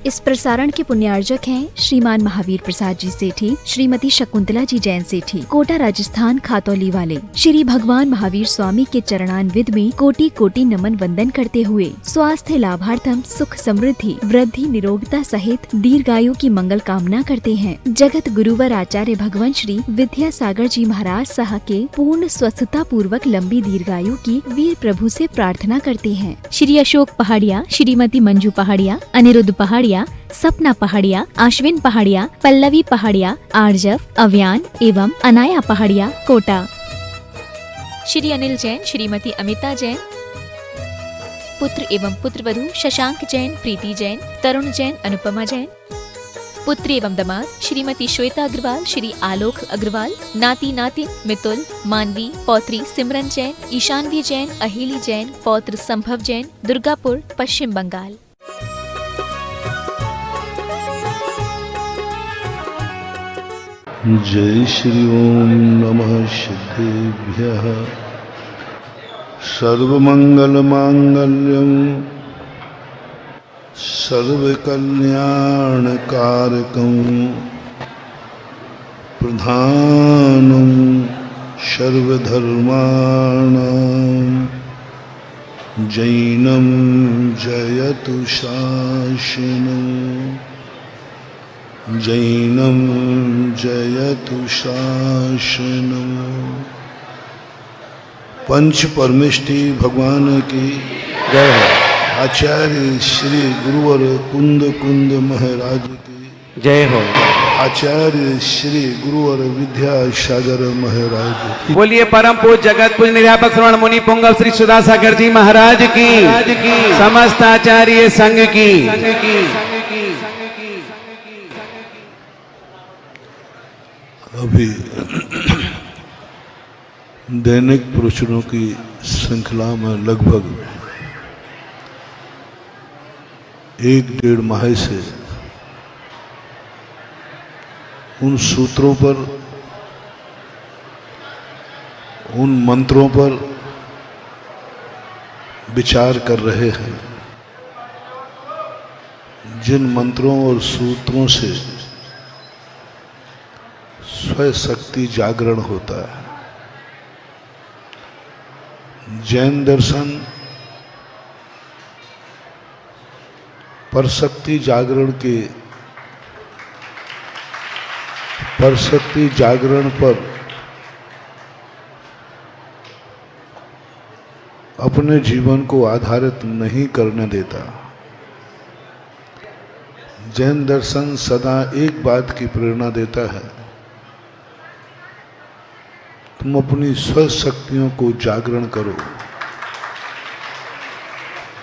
इस प्रसारण के पुण्यार्जक हैं श्रीमान महावीर प्रसाद जी सेठी, श्रीमती शकुंतला जी जैन सेठी, कोटा राजस्थान खातौली वाले। श्री भगवान महावीर स्वामी के चरणान्विद में कोटि कोटि नमन वंदन करते हुए स्वास्थ्य लाभार्थम सुख समृद्धि वृद्धि निरोगता सहित दीर्घायु की मंगल कामना करते हैं। जगत गुरुवर आचार्य भगवान श्री विद्यासागर जी महाराज साह के पूर्ण स्वस्थता पूर्वक लंबी दीर्घायु की वीर प्रभु से प्रार्थना करते हैं। श्री अशोक पहाड़िया, श्रीमती मंजू पहाड़िया, अनिरुद्ध पहाड़िया, सपना पहाड़िया, आश्विन पहाड़िया, पल्लवी पहाड़िया, आर्जव, अव्यान एवं अनाया पहाड़िया, कोटा। श्री अनिल जैन, श्रीमती अमिता जैन, पुत्र एवं पुत्रवधू शशांक जैन, प्रीति जैन, तरुण जैन, अनुपमा जैन। पुत्री एवं दामाद श्रीमती श्वेता अग्रवाल, श्री आलोक अग्रवाल, नाती नातिन मितुल, मानवी, पौत्री सिमरन जैन, ईशानवी जैन, अहिली जैन, पौत्र संभव जैन, दुर्गापुर, पश्चिम बंगाल। जय श्री ओम नमः सिद्धेभ्यः। सर्वमंगल मांगल्यं सर्वकल्याणकारकं प्रधानं सर्वधर्माणां जैनं जयतु शासनं जैनं जयतु शासनं। पंच परमेष्टि भगवान की जय हो। आचार्य श्री गुरुवर कुंद कुंद महाराज की जय हो। आचार्य श्री गुरुवर विद्यासागर महाराज की। बोलिए परम पूज्य जगत पूज्य निध्यापक श्रवण मुनि पुंगव श्री सुधासागर जी महाराज की, समस्त आचार्य संघ की। अभी दैनिक प्रवचनों की श्रृंखला में लगभग 1-1.5 माह से उन सूत्रों पर, उन मंत्रों पर विचार कर रहे हैं जिन मंत्रों और सूत्रों से स्वशक्ति जागरण होता है। जैन दर्शन परशक्ति जागरण पर अपने जीवन को आधारित नहीं करने देता। जैन दर्शन सदा एक बात की प्रेरणा देता है, तुम अपनी स्वशक्तियों को जागरण करो,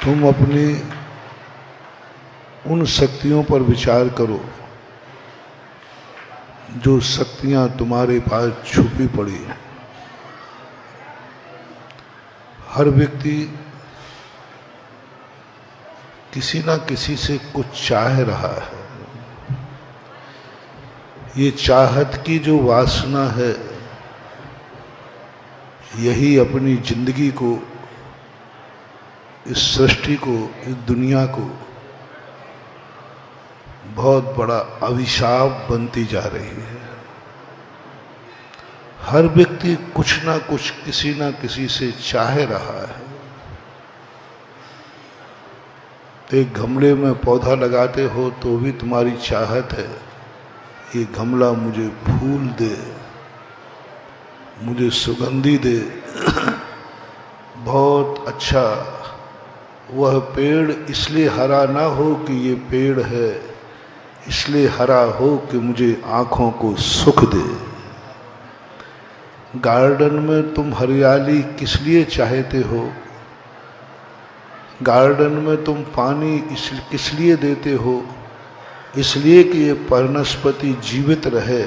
तुम अपनी उन शक्तियों पर विचार करो जो शक्तियां तुम्हारे पास छुपी पड़ी हैं। हर व्यक्ति किसी ना किसी से कुछ चाह रहा है। ये चाहत की जो वासना है, यही अपनी जिंदगी को, इस सृष्टि को, इस दुनिया को बहुत बड़ा अभिशाप बनती जा रही है। हर व्यक्ति कुछ ना कुछ किसी ना किसी से चाह रहा है। एक गमले में पौधा लगाते हो तो भी तुम्हारी चाहत है, ये गमला मुझे फूल दे, मुझे सुगंधी दे, बहुत अच्छा। वह पेड़ इसलिए हरा ना हो कि ये पेड़ है, इसलिए हरा हो कि मुझे आँखों को सुख दे। गार्डन में तुम हरियाली किस लिए चाहते हो? गार्डन में तुम पानी किस लिए देते हो? इसलिए कि ये वनस्पति जीवित रहे।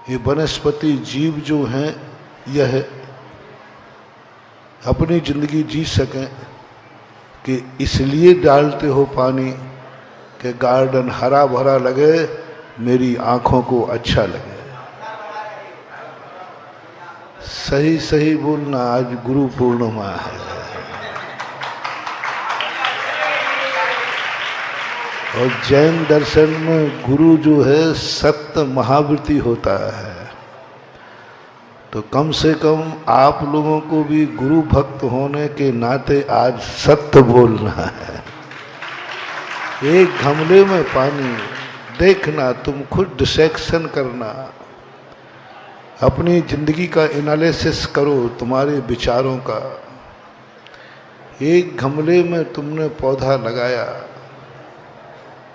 ये वनस्पति जीव जो हैं, यह अपनी जिंदगी जी सकें, कि इसलिए डालते हो पानी कि गार्डन हरा भरा लगे, मेरी आँखों को अच्छा लगे। सही सही बोलना, आज गुरु पूर्णिमा है। और जैन दर्शन में गुरु जो है सत्य महावृत्ति होता है। तो कम से कम आप लोगों को भी गुरु भक्त होने के नाते आज सत्य बोलना है। एक गमले में पानी देखना, तुम खुद डिसेक्शन करना, अपनी जिंदगी का एनालिसिस करो, तुम्हारे विचारों का। एक गमले में तुमने पौधा लगाया,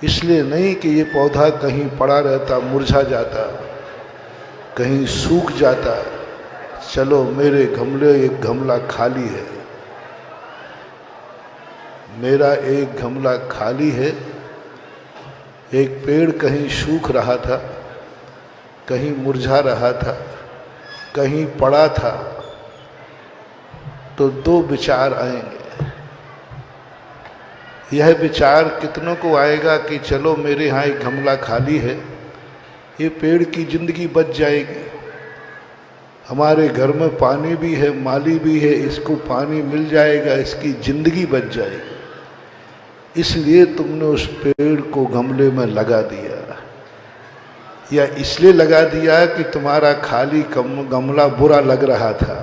इसलिए नहीं कि ये पौधा कहीं पड़ा रहता, मुरझा जाता, कहीं सूख जाता। चलो मेरे गमले एक गमला खाली है, मेरा एक गमला खाली है। एक पेड़ कहीं सूख रहा था, कहीं मुरझा रहा था, कहीं पड़ा था, तो दो विचार आएंगे। यह विचार कितनों को आएगा कि चलो मेरे यहाँ एक गमला खाली है, ये पेड़ की जिंदगी बच जाएगी, हमारे घर में पानी भी है, माली भी है, इसको पानी मिल जाएगा, इसकी जिंदगी बच जाएगी। इसलिए तुमने उस पेड़ को गमले में लगा दिया, या इसलिए लगा दिया कि तुम्हारा खाली गमला बुरा लग रहा था।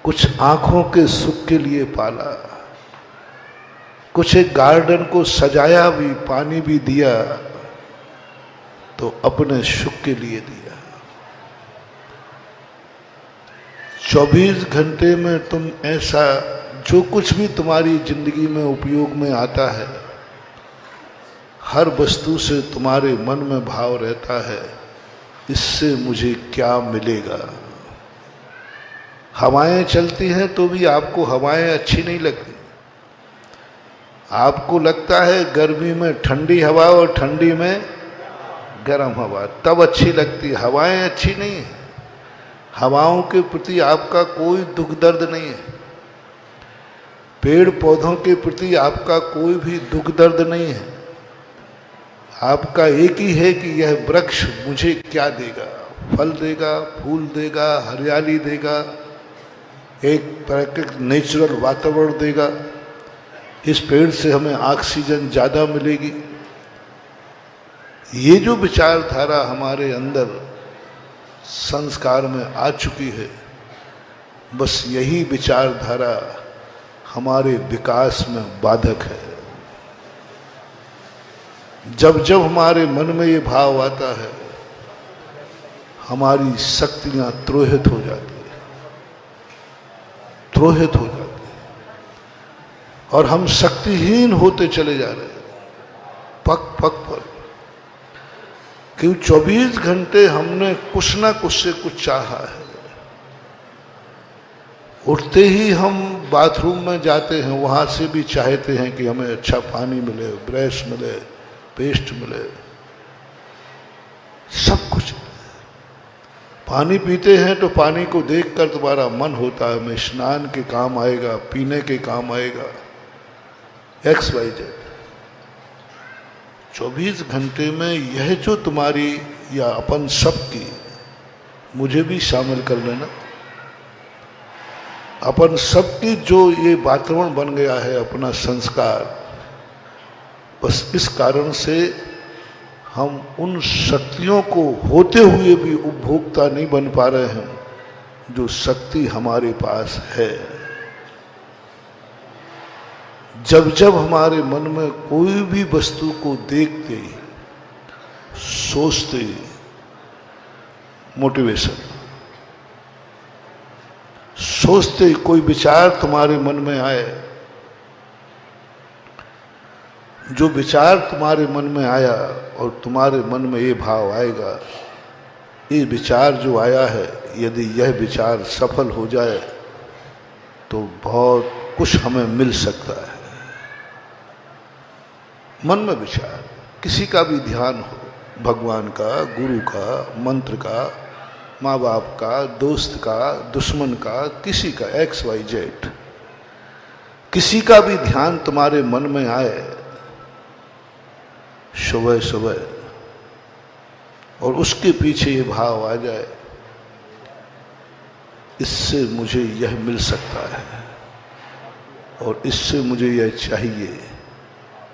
कुछ आंखों के सुख के लिए पाला, कुछ एक गार्डन को सजाया भी, पानी भी दिया, तो अपने सुख के लिए दिया। 24 घंटे में तुम ऐसा, जो कुछ भी तुम्हारी जिंदगी में उपयोग में आता है, हर वस्तु से तुम्हारे मन में भाव रहता है, इससे मुझे क्या मिलेगा। हवाएं चलती हैं तो भी आपको हवाएं अच्छी नहीं लगती। आपको लगता है गर्मी में ठंडी हवा और ठंडी में गर्म हवा तब अच्छी लगती है, हवाएं अच्छी नहीं है। हवाओं के प्रति आपका कोई दुख दर्द नहीं है, पेड़ पौधों के प्रति आपका कोई भी दुख दर्द नहीं है। आपका एक ही है कि यह वृक्ष मुझे क्या देगा, फल देगा, फूल देगा, हरियाली देगा, एक प्राकृतिक नेचुरल वातावरण देगा, इस पेड़ से हमें ऑक्सीजन ज़्यादा मिलेगी। ये जो विचारधारा हमारे अंदर संस्कार में आ चुकी है, बस यही विचारधारा हमारे विकास में बाधक है। जब जब हमारे मन में ये भाव आता है, हमारी शक्तियां द्रोहित हो जाती है, द्रोहित हो जाती है, और हम शक्तिहीन होते चले जा रहे हैं पग पग पर। क्यों 24 घंटे हमने कुछ ना कुछ से कुछ चाहा है। उठते ही हम बाथरूम में जाते हैं, वहाँ से भी चाहते हैं कि हमें अच्छा पानी मिले, ब्रश मिले, पेस्ट मिले, सब कुछ। पानी पीते हैं तो पानी को देखकर तुम्हारा मन होता है मैं स्नान के काम आएगा, पीने के काम आएगा, XYZ। 24 घंटे में यह जो तुम्हारी या अपन सबकी, मुझे भी शामिल कर लेना, अपन सबकी जो ये वातावरण बन गया है अपना संस्कार, बस इस कारण से हम उन शक्तियों को होते हुए भी उपभोक्ता नहीं बन पा रहे हैं जो शक्ति हमारे पास है। जब जब हमारे मन में कोई भी वस्तु को देखते, सोचते, मोटिवेशन, सोचते कोई विचार तुम्हारे मन में आए, जो विचार तुम्हारे मन में आया और तुम्हारे मन में ये भाव आएगा, ये विचार जो आया है, यदि यह विचार सफल हो जाए तो बहुत कुछ हमें मिल सकता है। मन में विचार, किसी का भी ध्यान हो, भगवान का, गुरु का, मंत्र का, माँ बाप का, दोस्त का, दुश्मन का, किसी का, XYZ, किसी का भी ध्यान तुम्हारे मन में आए सुबह सुबह, और उसके पीछे ये भाव आ जाए, इससे मुझे यह मिल सकता है और इससे मुझे यह चाहिए,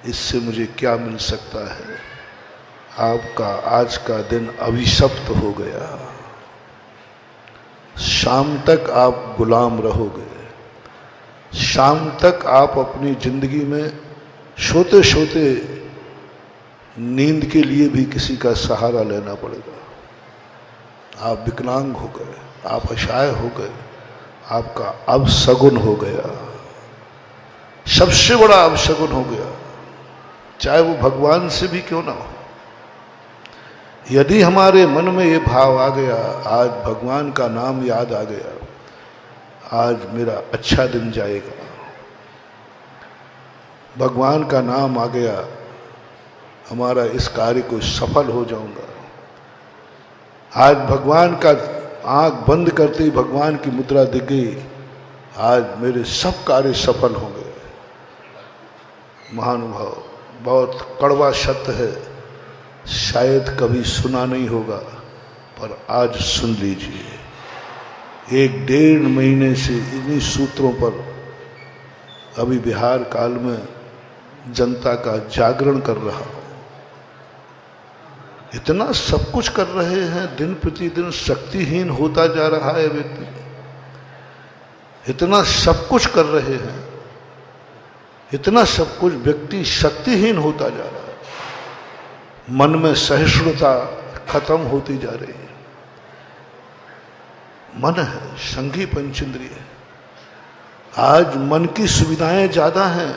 इससे मुझे क्या मिल सकता है? आपका आज का दिन अभिशप्त हो गया। शाम तक आप गुलाम रहोगे। शाम तक आप अपनी जिंदगी में सोते सोते नींद के लिए भी किसी का सहारा लेना पड़ेगा। आप विकलांग हो गए, आप असहाय हो गए, आपका अपशगुन हो गया, सबसे बड़ा अपशगुन हो गया, चाहे वो भगवान से भी क्यों ना हो। यदि हमारे मन में ये भाव आ गया, आज भगवान का नाम याद आ गया, आज मेरा अच्छा दिन जाएगा, भगवान का नाम आ गया, हमारा इस कार्य को सफल हो जाऊंगा, आज भगवान का आंख बंद करते ही भगवान की मुद्रा दिख गई, आज मेरे सब कार्य सफल होंगे। महानुभाव, बहुत कड़वा सत्य है, शायद कभी सुना नहीं होगा, पर आज सुन लीजिए। 1-1.5 महीने से इन्हीं सूत्रों पर अभी बिहार काल में जनता का जागरण कर रहा हूं। इतना सब कुछ कर रहे हैं, दिन प्रतिदिन शक्तिहीन होता जा रहा है व्यक्ति। इतना सब कुछ कर रहे हैं, इतना सब कुछ, व्यक्ति शक्तिहीन होता जा रहा है। मन में सहिष्णुता खत्म होती जा रही है। मन है संघी पंचेंद्रिय। आज मन की सुविधाएं ज्यादा हैं,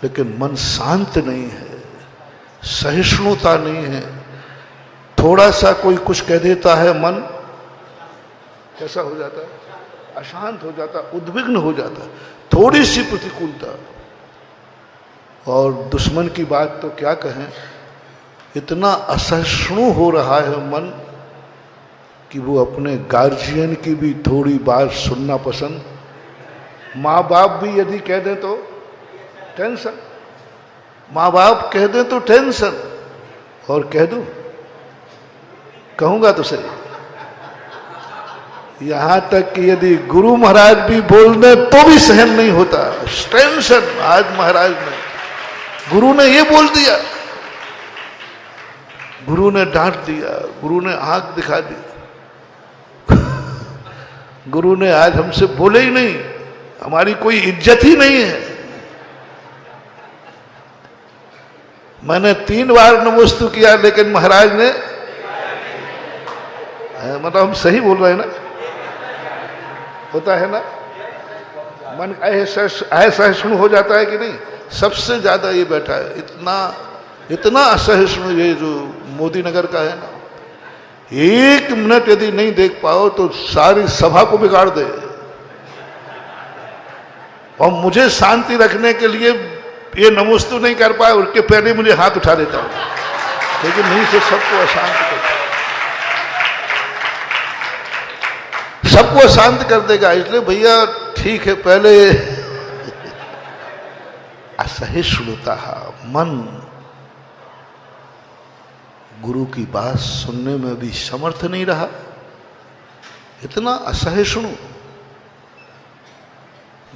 लेकिन मन शांत नहीं है, सहिष्णुता नहीं है। थोड़ा सा कोई कुछ कह देता है, मन कैसा हो जाता है? अशांत हो जाता, उद्विग्न हो जाता, थोड़ी सी प्रतिकूलता। और दुश्मन की बात तो क्या कहें, इतना असहिष्णु हो रहा है मन कि वो अपने गार्जियन की भी थोड़ी बात सुनना पसंद। माँ बाप भी यदि कह दें तो टेंशन, माँ बाप कह दें तो टेंशन, और कह दो, कहूंगा तो सही। यहां तक कि यदि गुरु महाराज भी बोल दें तो भी सहन नहीं होता, टेंशन। आज महाराज ने, गुरु ने ये बोल दिया, गुरु ने डांट दिया, गुरु ने आंख दिखा दी, गुरु ने आज हमसे बोले ही नहीं, हमारी कोई इज्जत ही नहीं है। मैंने 3 बार नमोस्तु किया, लेकिन महाराज ने, मतलब हम सही बोल रहे हैं ना? होता है ना? मन असहिष्णु हो जाता है कि नहीं? सबसे ज्यादा ये बैठा है, इतना असहिष्णु ये जो मोदी नगर का है ना, 1 मिनट यदि नहीं देख पाओ तो सारी सभा को बिगाड़ दे। और मुझे शांति रखने के लिए ये नमोस्तु नहीं कर पाए, उनके पहले मुझे हाथ उठा देता हूं, लेकिन नहीं से सबको अशांत कर, सबको अशांत कर देगा। इसलिए भैया ठीक है, पहले असहिष्णुता, मन गुरु की बात सुनने में भी समर्थ नहीं रहा, इतना असहिष्णु।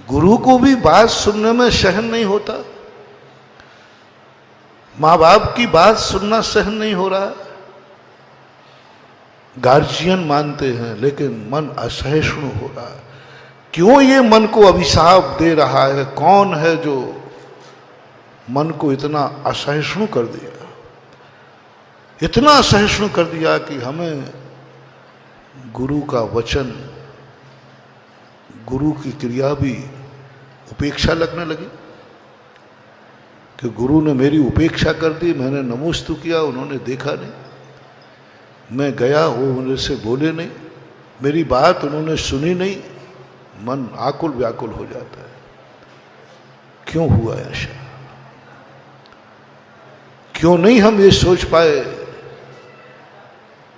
गुरु को भी बात सुनने में सहन नहीं होता, माँ बाप की बात सुनना सहन नहीं हो रहा। गार्जियन मानते हैं, लेकिन मन असहिष्णु हो रहा है। क्यों ये मन को अभिशाप दे रहा है? कौन है जो मन को इतना असहिष्णु कर दिया, इतना असहिष्णु कर दिया कि हमें गुरु का वचन, गुरु की क्रिया भी उपेक्षा लगने लगी? कि गुरु ने मेरी उपेक्षा कर दी, मैंने नमोस्तु किया, उन्होंने देखा नहीं, मैं गया, वो मेरे से बोले नहीं, मेरी बात उन्होंने सुनी नहीं, मन आकुल व्याकुल हो जाता है। क्यों हुआ ऐसा? क्यों नहीं हम ये सोच पाए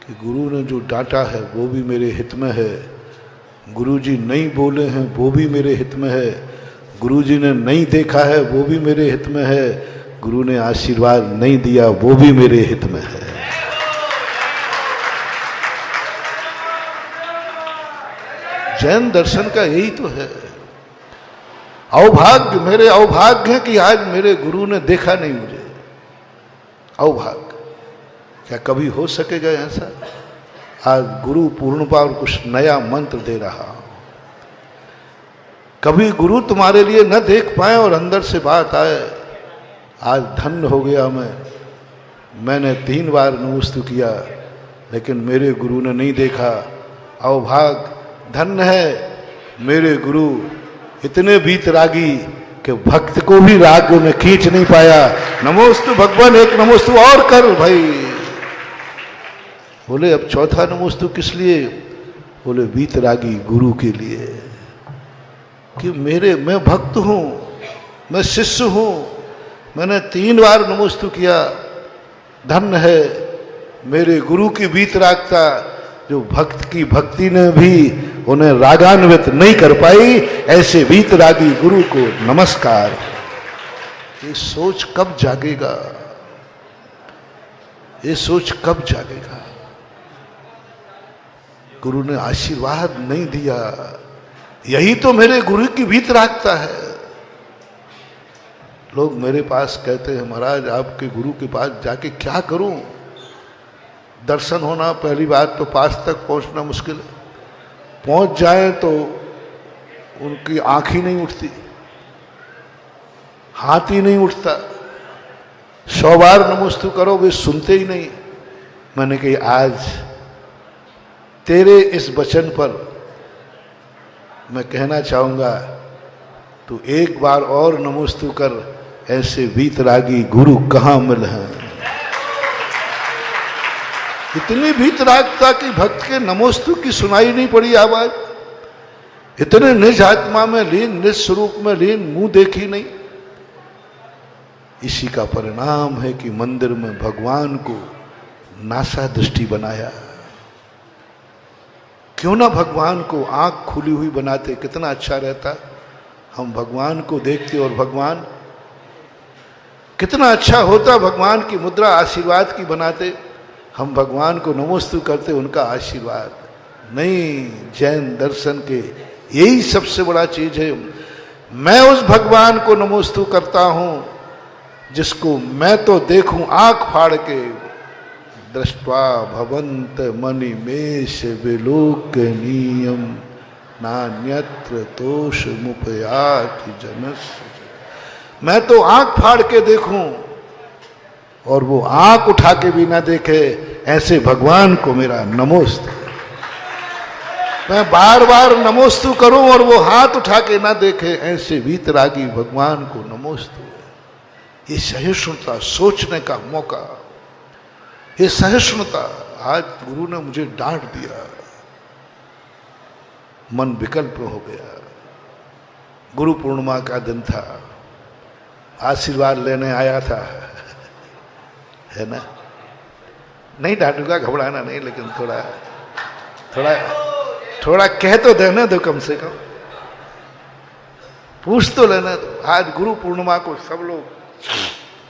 कि गुरु ने जो डांटा है वो भी मेरे हित में है, गुरु जी नहीं बोले हैं वो भी मेरे हित में है, गुरु जी ने नहीं देखा है वो भी मेरे हित में है, गुरु ने आशीर्वाद नहीं दिया वो भी मेरे हित में है। जैन दर्शन का यही तो है। अवभाग्य, मेरे अवभाग्य है कि आज मेरे गुरु ने देखा नहीं मुझे। अवभाग्य। क्या कभी हो सकेगा ऐसा? आज गुरु पूर्णिमा और कुछ नया मंत्र दे रहा हूं। कभी गुरु तुम्हारे लिए न देख पाए और अंदर से बात आए, आज धन्य हो गया मैंने 3 बार नमस्तु किया लेकिन मेरे गुरु ने नहीं देखा। अवभाग, धन्य है मेरे गुरु इतने वीतरागी कि भक्त को भी राग में खींच नहीं पाया। नमोस्तु भगवान, एक नमोस्तु और कर भाई। बोले अब चौथा नमोस्तु किस लिए? बोले वीतरागी गुरु के लिए कि मैं भक्त हूं, मैं शिष्य हूं, मैंने 3 बार नमोस्तु किया। धन्य है मेरे गुरु की वीतरागता, जो भक्त की भक्ति ने भी उन्हें रागान्वित नहीं कर पाई। ऐसे वीतरागी गुरु को नमस्कार। ये सोच कब जागेगा? ये सोच कब जागेगा? गुरु ने आशीर्वाद नहीं दिया, यही तो मेरे गुरु की वीतरागता है। लोग मेरे पास कहते हैं महाराज आपके गुरु के पास जाके क्या करूं? दर्शन होना पहली बात तो पास तक पहुंचना मुश्किल है, पहुंच जाए तो उनकी आंख ही नहीं उठती, हाथ ही नहीं उठता। 100 बार नमस्तु करो वे सुनते ही नहीं। मैंने कही आज तेरे इस वचन पर मैं कहना चाहूंगा तू एक बार और नमस्तु कर, ऐसे वीतरागी गुरु कहां मिल हैं। इतनी वीतरागता की भक्त के नमोस्तु की सुनाई नहीं पड़ी आवाज। इतने निज आत्मा में लीन, निज स्वरूप में लीन, मुंह देखी नहीं। इसी का परिणाम है कि मंदिर में भगवान को नासा दृष्टि बनाया। क्यों ना भगवान को आंख खुली हुई बनाते, कितना अच्छा रहता। हम भगवान को देखते और भगवान कितना अच्छा होता। भगवान की मुद्रा आशीर्वाद की बनाते, हम भगवान को नमोस्तु करते, उनका आशीर्वाद नहीं। जैन दर्शन के यही सबसे बड़ा चीज है। मैं उस भगवान को नमोस्तु करता हूं जिसको मैं तो देखूं आंख फाड़ के। दृष्ट्वा भवंत मणिमेश विलोकनीयम नान्यत्र तोष मुपयाति जनस्य। मैं तो आंख फाड़ के देखूं और वो आंख उठा के भी ना देखे, ऐसे भगवान को मेरा नमोस्तु। मैं बार बार नमोस्तु करूं और वो हाथ उठा के ना देखे, ऐसे वीतरागी भगवान को नमोस्तु। ये सहिष्णुता, सोचने का मौका, ये सहिष्णुता। आज गुरु ने मुझे डांट दिया, मन विकल्प हो गया। गुरु पूर्णिमा का दिन था, आशीर्वाद लेने आया था, है ना। नहीं डांटूंगा, घबराना नहीं, लेकिन थोड़ा थोड़ा थोड़ा कह तो देना दो, कम से कम पूछ तो लेना दो। आज गुरु पूर्णिमा को सब लोग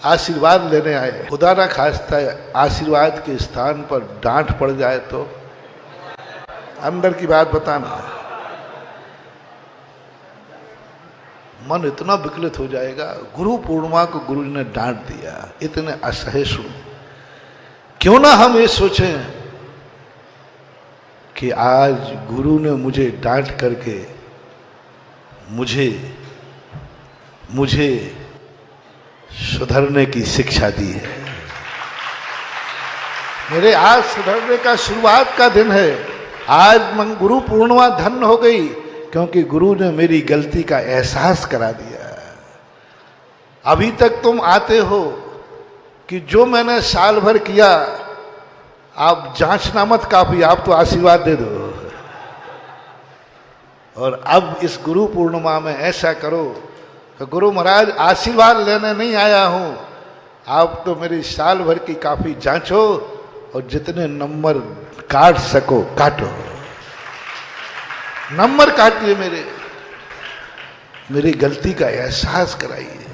आशीर्वाद लेने आए। खुदा ना खास्ता आशीर्वाद के स्थान पर डांट पड़ जाए तो अंदर की बात बताना, मन इतना विकलित हो जाएगा। गुरु पूर्णिमा को गुरु ने डांट दिया, इतने असहिष्णु। क्यों ना हम ये सोचें कि आज गुरु ने मुझे डांट करके मुझे सुधरने की शिक्षा दी है। मेरे आज सुधरने का शुरुआत का दिन है। आज गुरु पूर्णिमा धन्य हो गई क्योंकि गुरु ने मेरी गलती का एहसास करा दिया। अभी तक तुम आते हो कि जो मैंने साल भर किया आप जांचना मत काफी, आप तो आशीर्वाद दे दो। और अब इस गुरु पूर्णिमा में ऐसा करो कि गुरु महाराज आशीर्वाद लेने नहीं आया हूं, आप तो मेरी साल भर की काफी जांचो और जितने नंबर काट सको काटो। नंबर काटिए, मेरी गलती का एहसास कराइए।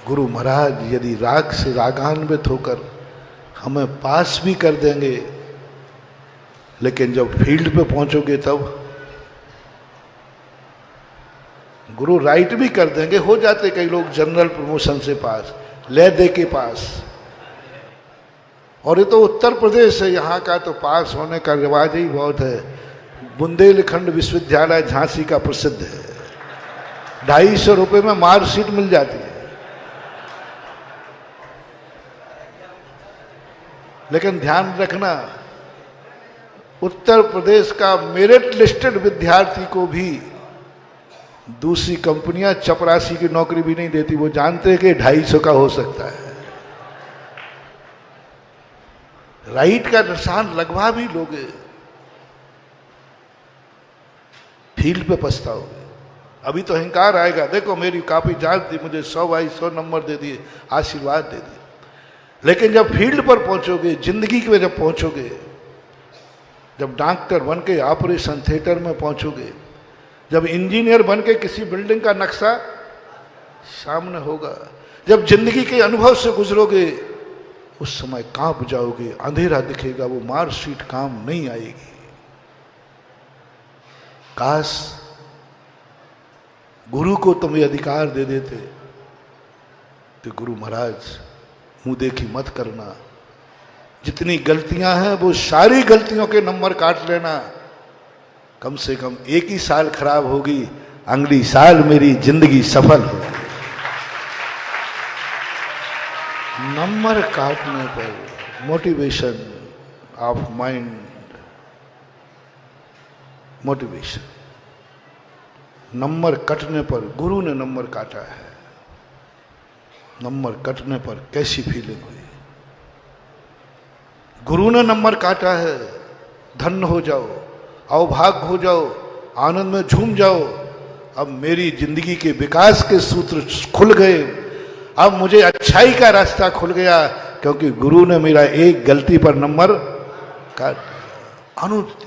गुरु महाराज यदि राग से रागान्वित होकर हमें पास भी कर देंगे, लेकिन जब फील्ड पे पहुंचोगे गुरु राइट भी कर देंगे, हो जाते कई लोग जनरल प्रमोशन से पास, ले दे के पास। और ये तो उत्तर प्रदेश है, यहाँ का तो पास होने का रिवाज ही बहुत है। बुंदेलखंड विश्वविद्यालय झांसी का प्रसिद्ध है, 250 रुपये में मार्कशीट मिल जाती है। लेकिन ध्यान रखना, उत्तर प्रदेश का मेरिट लिस्टेड विद्यार्थी को भी दूसरी कंपनियां चपरासी की नौकरी भी नहीं देती। वो जानते हैं कि 250 का हो सकता है। राइट का निशान लगवा भी लोगे, फील्ड पे पछताओगे। अभी तो अहंकार आएगा, देखो मेरी काफी जांच दी, मुझे 100/100 नंबर दे दिए, आशीर्वाद दे दिए। लेकिन जब फील्ड पर पहुंचोगे, जिंदगी में जब पहुंचोगे, जब डॉक्टर बन के ऑपरेशन थिएटर में पहुंचोगे, जब इंजीनियर बन के किसी बिल्डिंग का नक्शा सामने होगा, जब जिंदगी के अनुभव से गुजरोगे, उस समय कांप जाओगे, अंधेरा दिखेगा, वो मार्कशीट काम नहीं आएगी। काश गुरु को तुम ये अधिकार दे देते कि गुरु महाराज मुंह देखी मत करना, जितनी गलतियां हैं वो सारी गलतियों के नंबर काट लेना, कम से कम एक ही साल खराब होगी, अगली साल मेरी जिंदगी सफल होगी। नंबर काटने पर motivation of mind, motivation, number कटने पर, गुरु ने नंबर काटा है, नंबर कटने पर कैसी फीलिंग हुई। गुरु ने नंबर काटा है, धन्य हो जाओ, अवभाग्य हो जाओ, आनंद में झूम जाओ। अब मेरी जिंदगी के विकास के सूत्र खुल गए, अब मुझे अच्छाई का रास्ता खुल गया, क्योंकि गुरु ने मेरा एक गलती पर नंबर काट दिया। अनुति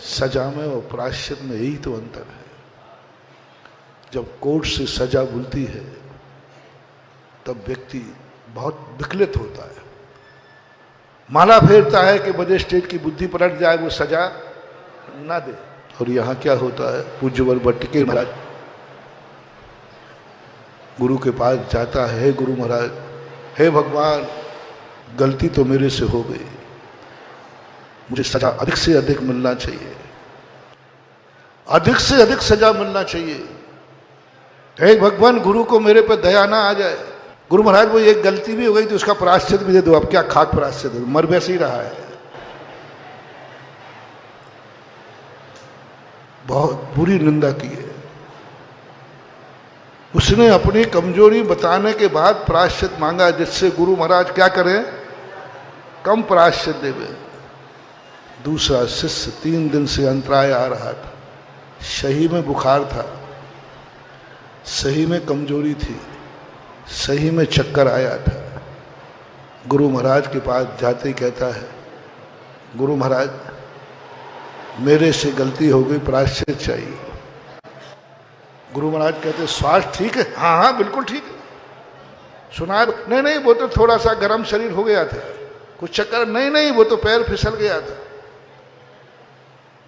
सजा में और प्रायश्चित में यही तो अंतर है। जब कोर्ट से सजा मिलती है तब व्यक्ति बहुत विकलित होता है, माला फेरता है कि मजिस्ट्रेट की बुद्धि पलट जाए, वो सजा ना दे। और यहां क्या होता है, पूज्यवर बट्टिके महाराज गुरु के पास जाता है, हे गुरु महाराज, हे भगवान, गलती तो मेरे से हो गई, मुझे सजा अधिक से अधिक मिलना चाहिए, अधिक से अधिक सजा मिलना चाहिए। हे भगवान, गुरु को मेरे पर दया ना आ जाए। गुरु महाराज, वो एक गलती भी हो गई तो उसका प्रायश्चित भी दे दो। अब क्या खाक प्रायश्चित दे दो, मर वैसे ही रहा है। बहुत बुरी निंदा की है उसने, अपनी कमजोरी बताने के बाद प्रायश्चित मांगा, जिससे गुरु महाराज क्या करें, कम प्रायश्चित देवे। दूसरा शिष्य 3 दिन से अंतराय आ रहा था, सही में बुखार था, सही में कमजोरी थी, सही में चक्कर आया था। गुरु महाराज के पास जाते ही कहता है, गुरु महाराज मेरे से गलती हो गई, प्रायश्चित चाहिए। गुरु महाराज कहते, स्वास्थ्य ठीक है? हाँ हाँ बिल्कुल ठीक है। सुना? नहीं नहीं, वो तो थोड़ा सा गर्म शरीर हो गया था, कुछ चक्कर। नहीं नहीं, वो तो पैर फिसल गया था।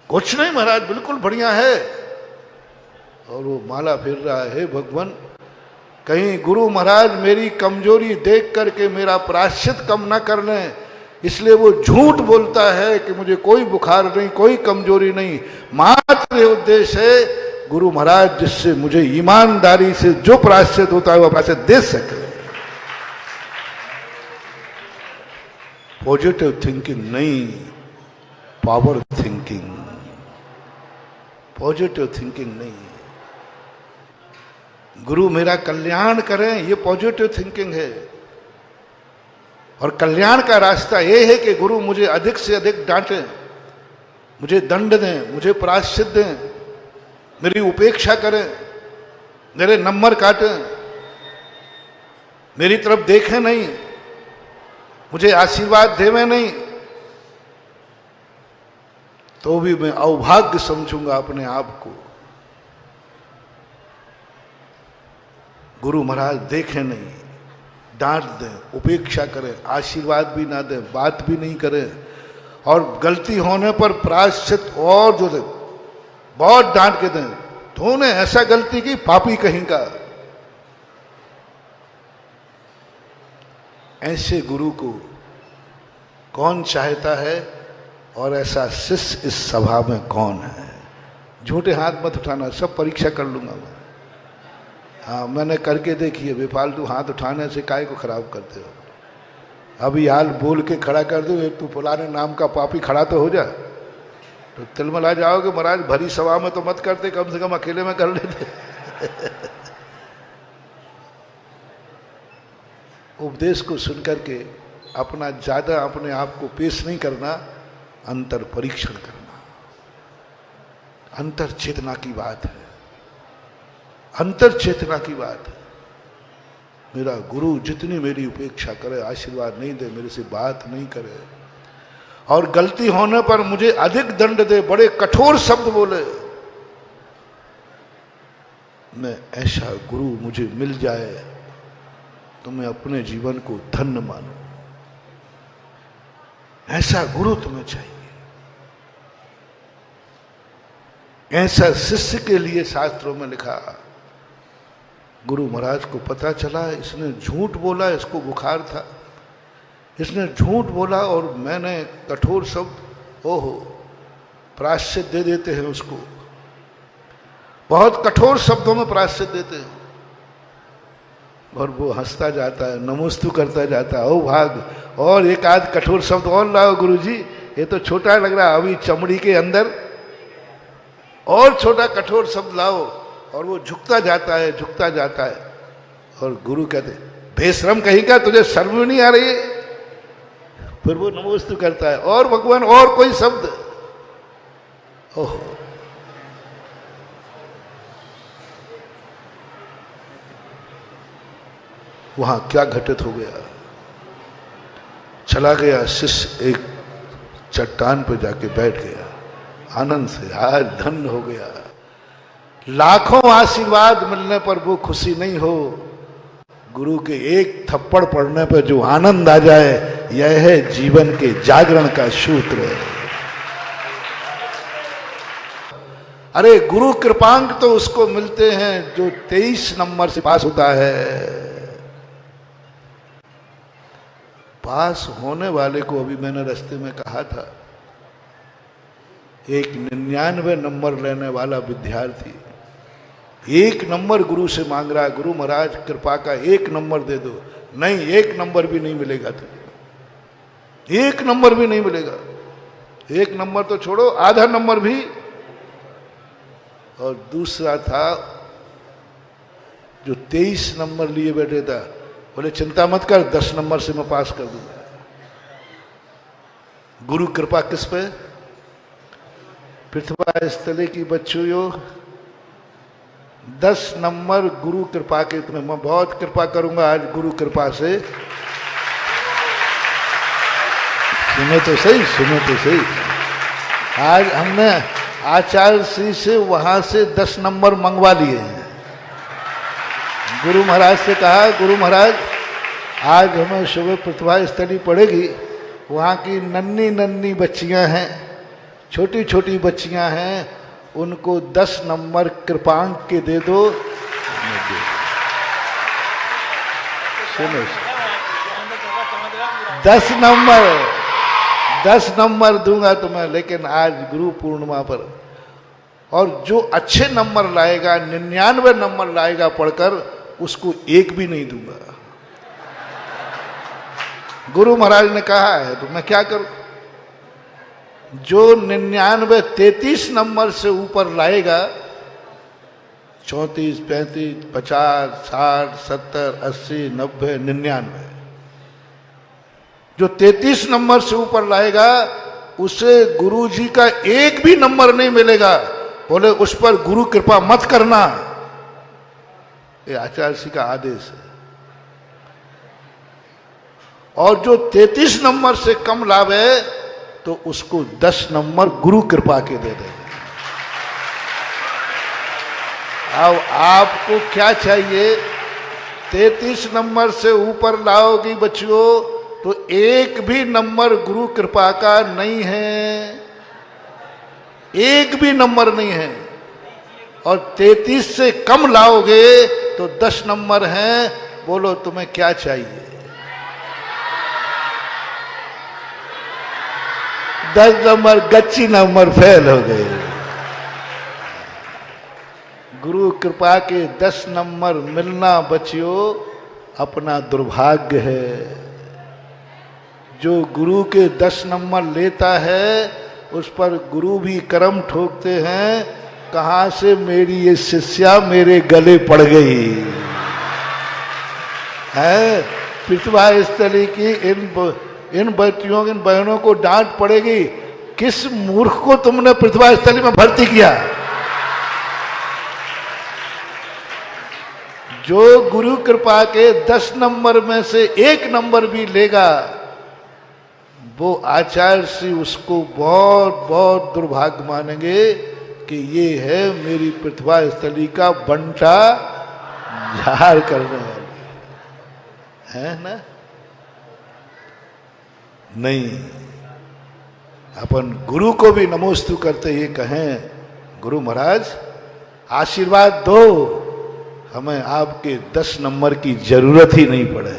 कुछ नहीं महाराज, बिल्कुल बढ़िया है। और वो माला फेर रहा है, हे भगवान, कहीं गुरु महाराज मेरी कमजोरी देख करके मेरा प्रायश्चित कम ना कर लें, इसलिए वो झूठ बोलता है कि मुझे कोई बुखार नहीं, कोई कमजोरी नहीं। मात्र उद्देश्य है गुरु महाराज जिससे मुझे ईमानदारी से जो प्रायश्चित होता है वो प्रायश्चित दे सके। पॉजिटिव थिंकिंग नहीं, पावर थिंकिंग। पॉजिटिव थिंकिंग नहीं, गुरु मेरा कल्याण करें, ये पॉजिटिव थिंकिंग है। और कल्याण का रास्ता ये है कि गुरु मुझे अधिक से अधिक डांटें, मुझे दंड दें, मुझे प्रायश्चित दें, मेरी उपेक्षा करें, मेरे नंबर काटें, मेरी तरफ देखें नहीं, मुझे आशीर्वाद देवें नहीं, तो भी मैं अवभाग्य समझूंगा अपने आप को। गुरु महाराज देखें नहीं, डांट दें, उपेक्षा करें, आशीर्वाद भी ना दें, बात भी नहीं करें, और गलती होने पर प्रायश्चित और जो बहुत डांट के दें, तूने ऐसा गलती की, पापी कहीं का। ऐसे गुरु को कौन चाहता है, और ऐसा शिष्य इस सभा में कौन है? झूठे हाथ मत उठाना, सब परीक्षा कर लूंगा मैं। हाँ, मैंने करके देखी है, बेफालतू हाथ उठाने से काय को खराब करते हो। अभी हाल बोल के खड़ा कर दो, एक तू पुराने नाम का पापी खड़ा तो हो जा, तो तिलमिला जाओगे। महाराज भरी सभा में तो मत करते, कम से कम अकेले में कर लेते। उपदेश को सुनकर के अपना ज्यादा अपने आप को पेश नहीं करना, अंतर परीक्षण करना। अंतर चेतना की बात है, अंतर चेतना की बात है। मेरा गुरु जितनी मेरी उपेक्षा करे, आशीर्वाद नहीं दे, मेरे से बात नहीं करे, और गलती होने पर मुझे अधिक दंड दे, बड़े कठोर शब्द बोले, मैं ऐसा गुरु मुझे मिल जाए तो मैं अपने जीवन को धन्य मानूं। ऐसा गुरु तुम्हें चाहिए। ऐसा शिष्य के लिए शास्त्रों में लिखा। गुरु महाराज को पता चला इसने झूठ बोला, इसको बुखार था, इसने झूठ बोला, और मैंने कठोर शब्द, ओहो, प्रायश्चित दे देते हैं उसको, बहुत कठोर शब्दों में प्रायश्चित देते हैं, और वो हंसता जाता है, नमोस्तु करता जाता है, ओ भाग, और एक आध कठोर शब्द और लाओ गुरुजी, ये तो छोटा लग रहा, अभी चमड़ी के अंदर और छोटा कठोर शब्द लाओ, और वो झुकता जाता है, झुकता जाता है, और गुरु कहते बेशरम कहीं का, तुझे शर्म नहीं आ रही है? फिर वो नमोस्तु करता है, और भगवान और कोई शब्द, ओहो, वहां क्या घटित हो गया? चला गया शिष्य, एक चट्टान पर जाके बैठ गया आनंद से, आज धन्य हो गया। लाखों आशीर्वाद मिलने पर वो खुशी नहीं हो, गुरु के एक थप्पड़ पड़ने पर जो आनंद आ जाए, यह है जीवन के जागरण का सूत्र। अरे गुरु कृपांक तो उसको मिलते हैं जो 23 नंबर से पास होता है। पास होने वाले को अभी मैंने रास्ते में कहा था, एक 99 नंबर लेने वाला विद्यार्थी 1 नंबर गुरु से मांग रहा है, गुरु महाराज कृपा का 1 नंबर दे दो। नहीं, 1 नंबर भी नहीं मिलेगा तुझे, 1 नंबर भी नहीं मिलेगा। 1 नंबर तो छोड़ो, आधा नंबर भी। और दूसरा था जो 23 नंबर लिए बैठे था, बोले चिंता मत कर, 10 नंबर से मैं पास कर दूंगा। गुरु कृपा किस पे? पृथ्वी स्थले की बच्चों, 10 नंबर गुरु कृपा के, तुम्हें मैं बहुत कृपा करूंगा आज गुरु कृपा से। सुनो तो सही, सुनो तो सही। आज हमने आचार्य श्री से वहां से 10 नंबर मंगवा लिए हैं। गुरु महाराज से कहा, गुरु महाराज आज हमें सुबह पृथ्वी स्थली पड़ेगी, वहाँ की नन्ही नन्ही बच्चियाँ हैं, छोटी छोटी बच्चियाँ हैं, उनको 10 नंबर कृपांक के दे दो। सुनो, 10 नंबर दूंगा तुम्हें, लेकिन आज गुरु पूर्णिमा पर, और जो अच्छे नंबर लाएगा, 99 नंबर लाएगा पढ़कर, उसको 1 भी नहीं दूंगा। गुरु महाराज ने कहा है तो मैं क्या करूं? जो 99 33 नंबर से ऊपर लाएगा, 34 35 50 60 70 80 90 99, जो 33 नंबर से ऊपर लाएगा उसे गुरु जी का 1 भी नंबर नहीं मिलेगा। बोले उस पर गुरु कृपा मत करना, ये आचार्य श्री का आदेश है। और जो 33 नंबर से कम लावे तो उसको 10 नंबर गुरु कृपा के दे देंगे। अब आपको क्या चाहिए? 33 नंबर से ऊपर लाओगी बच्चियों तो 1 भी नंबर गुरु कृपा का नहीं है, 1 भी नंबर नहीं है। और 33 से कम लाओगे तो 10 नंबर हैं। बोलो तुम्हें क्या चाहिए? 10 नंबर गच्ची नंबर फेल हो गए। गुरु कृपा के 10 नंबर मिलना बच्चियों अपना दुर्भाग्य है। जो गुरु के 10 नंबर लेता है उस पर गुरु भी कर्म ठोकते हैं, कहां से मेरी ये शिष्या मेरे गले पड़ गई है। पृथ्वा स्थली की इन बच्चियों इन बहनों को डांट पड़ेगी, किस मूर्ख को तुमने पृथ्वा स्थली में भर्ती किया। जो गुरु कृपा के 10 नंबर में से 1 नंबर भी लेगा वो आचार्य श्री उसको बहुत बहुत दुर्भाग्य मानेंगे कि ये है मेरी पृथ्वा स्थली का बंटा झाड़ करने वाली है ना। नहीं, अपन गुरु को भी नमोस्तु करते ये कहें, गुरु महाराज आशीर्वाद दो, हमें आपके 10 नंबर की जरूरत ही नहीं पड़े।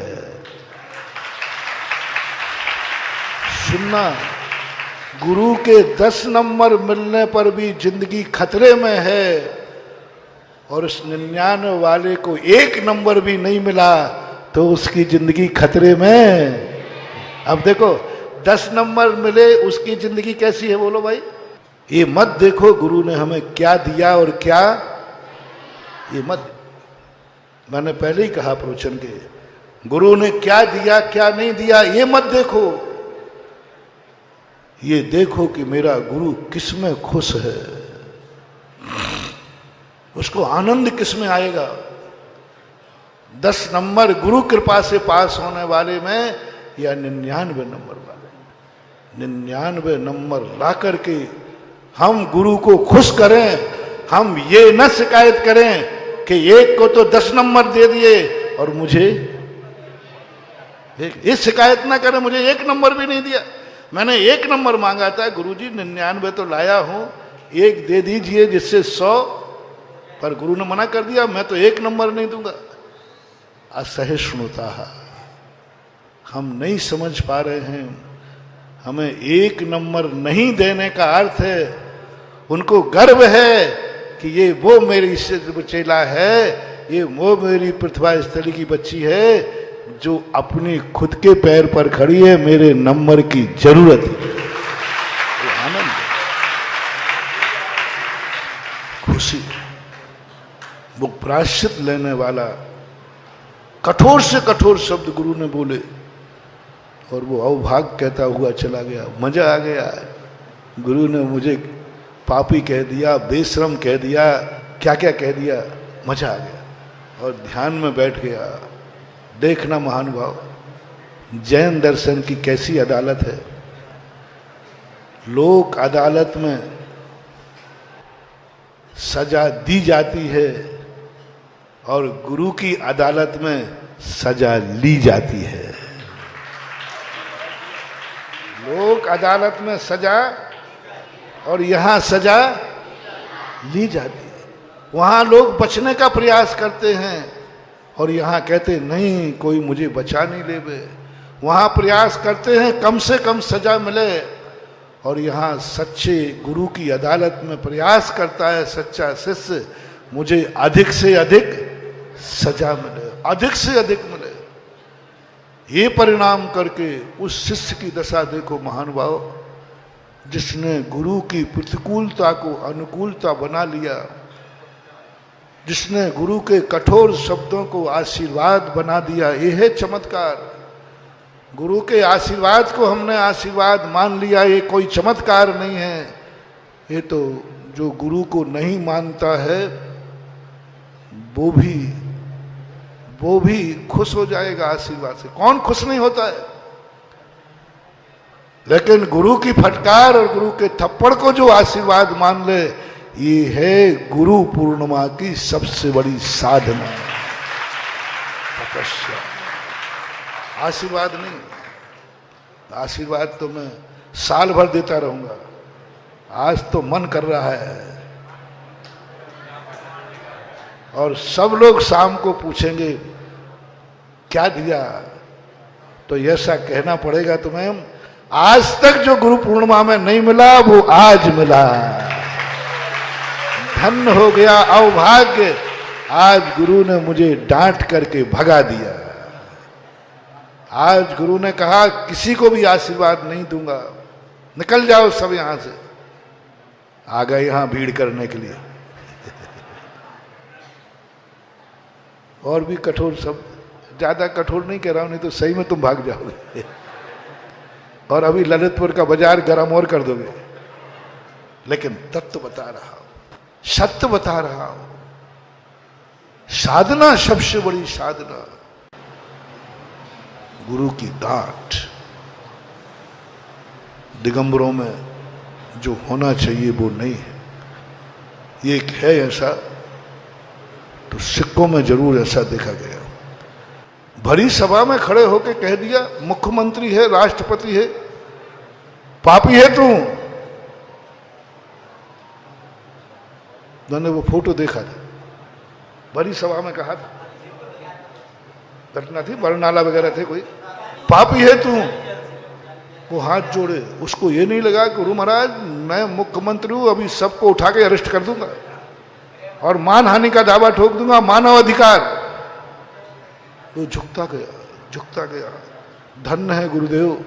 सुनना, गुरु के 10 नंबर मिलने पर भी जिंदगी खतरे में है और उस 99 वाले को 1 नंबर भी नहीं मिला तो उसकी जिंदगी खतरे में। अब देखो 10 नंबर मिले उसकी जिंदगी कैसी है बोलो भाई। ये मत देखो गुरु ने हमें क्या दिया और क्या, ये मत, मैंने पहले ही कहा प्रवचन के, गुरु ने क्या दिया क्या नहीं दिया ये मत देखो। ये देखो कि मेरा गुरु किस में खुश है, उसको आनंद किस में आएगा। 10 नंबर गुरु कृपा से पास होने वाले में या 99 नंबर वाले, 99 नंबर ला करके हम गुरु को खुश करें। हम ये न शिकायत करें कि एक को तो 10 नंबर दे दिए और मुझे ये शिकायत ना करें मुझे 1 नंबर भी नहीं दिया। मैंने 1 नंबर मांगा था, गुरुजी 99 तो लाया हूं, 1 दे दीजिए जिससे 100, पर गुरु ने मना कर दिया, मैं तो 1 नंबर नहीं दूंगा। असहिष्णुता हम नहीं समझ पा रहे हैं। हमें 1 नंबर नहीं देने का अर्थ है उनको गर्व है कि ये वो मेरी चेला है, ये वो मेरी पृथ्वा स्थली की बच्ची है जो अपनी खुद के पैर पर खड़ी है, मेरे नंबर की जरूरत है। आनंद, खुशी, वो प्रायश्चित लेने वाला कठोर से कठोर शब्द गुरु ने बोले और वो अवभाग कहता हुआ चला गया। मजा आ गया। गुरु ने मुझे पापी कह दिया, बेशरम कह दिया, क्या क्या कह दिया, मजा आ गया और ध्यान में बैठ गया। देखना महानुभाव, जैन दर्शन की कैसी अदालत है। लोक अदालत में सजा दी जाती है और गुरु की अदालत में सजा ली जाती है। लोक अदालत में सजा और यहां सजा ली जाती है। वहां लोग बचने का प्रयास करते हैं और यहां कहते नहीं कोई मुझे बचा नहीं लेवे। वहां प्रयास करते हैं कम से कम सजा मिले और यहां सच्चे गुरु की अदालत में प्रयास करता है सच्चा शिष्य मुझे अधिक से अधिक सजा मिले, अधिक से अधिक मिले। ये परिणाम करके उस शिष्य की दशा देखो महानुभाव, जिसने गुरु की प्रतिकूलता को अनुकूलता बना लिया, जिसने गुरु के कठोर शब्दों को आशीर्वाद बना दिया। ये है चमत्कार। गुरु के आशीर्वाद को हमने आशीर्वाद मान लिया, ये कोई चमत्कार नहीं है। ये तो जो गुरु को नहीं मानता है वो भी खुश हो जाएगा आशीर्वाद से। कौन खुश नहीं होता है? लेकिन गुरु की फटकार और गुरु के थप्पड़ को जो आशीर्वाद मान ले, ये है गुरु पूर्णिमा की सबसे बड़ी साधना, तपस्या। आशीर्वाद नहीं, आशीर्वाद तो मैं साल भर देता रहूंगा। आज तो मन कर रहा है और सब लोग शाम को पूछेंगे क्या दिया, तो ऐसा कहना पड़ेगा तुम्हें, आज तक जो गुरु पूर्णिमा में नहीं मिला वो आज मिला। धन्य हो गया, अवभाग्य, आज गुरु ने मुझे डांट करके भगा दिया। आज गुरु ने कहा किसी को भी आशीर्वाद नहीं दूंगा, निकल जाओ सब यहां से। आ गए यहां भीड़ करने के लिए। और भी कठोर सब, ज्यादा कठोर नहीं कह रहा हूं, नहीं तो सही में तुम भाग जाओगे और अभी ललितपुर का बाजार गर्म और कर दोगे। लेकिन तत्व बता रहा हूं, सत्य बता रहा हूं। साधना सबसे बड़ी साधना गुरु की डांट। दिगंबरों में जो होना चाहिए वो नहीं है। ये एक है ऐसा, तो सिक्कों में जरूर ऐसा देखा गया। भरी सभा में खड़े होकर कह दिया मुख्यमंत्री है, राष्ट्रपति है, पापी है तू। मैंने वो फोटो देखा था, भरी सभा में कहा था, घटना थी, बरनाला वगैरह थे, कोई पापी है तू। वो हाथ जोड़े, उसको ये नहीं लगा कि गुरु महाराज मैं मुख्यमंत्री हूं, अभी सबको उठा के अरेस्ट कर दूंगा और मानहानि का दावा ठोक दूंगा, मानव अधिकार। वो झुकता गया, झुकता गया। धन्य है गुरुदेव,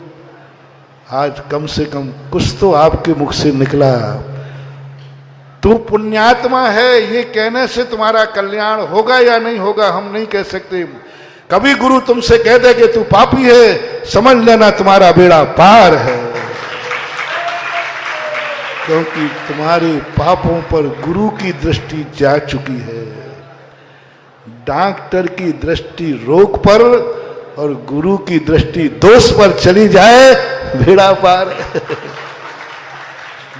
आज कम से कम कुछ तो आपके मुख से निकला। तू पुण्यात्मा है, ये कहने से तुम्हारा कल्याण होगा या नहीं होगा हम नहीं कह सकते। कभी गुरु तुमसे कह दे कि तू पापी है, समझ लेना तुम्हारा बेड़ा पार है, क्योंकि तुम्हारे पापों पर गुरु की दृष्टि जा चुकी है। डॉक्टर की दृष्टि रोग पर और गुरु की दृष्टि दोष पर चली जाए, बेड़ा पार।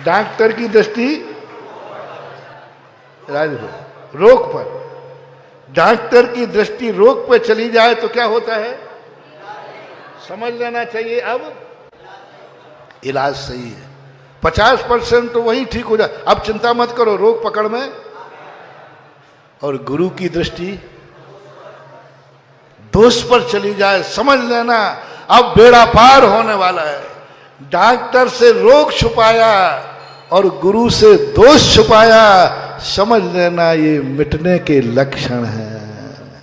डॉक्टर की दृष्टि रोग पर, डॉक्टर की दृष्टि रोग पर चली जाए तो क्या होता है, समझ लेना चाहिए अब इलाज सही है। 50% तो वही ठीक हो जाए, अब चिंता मत करो रोग पकड़ में। और गुरु की दृष्टि दोष पर चली जाए, समझ लेना अब बेड़ा पार होने वाला है। डॉक्टर से रोग छुपाया और गुरु से दोष छुपाया, समझ लेना ये मिटने के लक्षण हैं।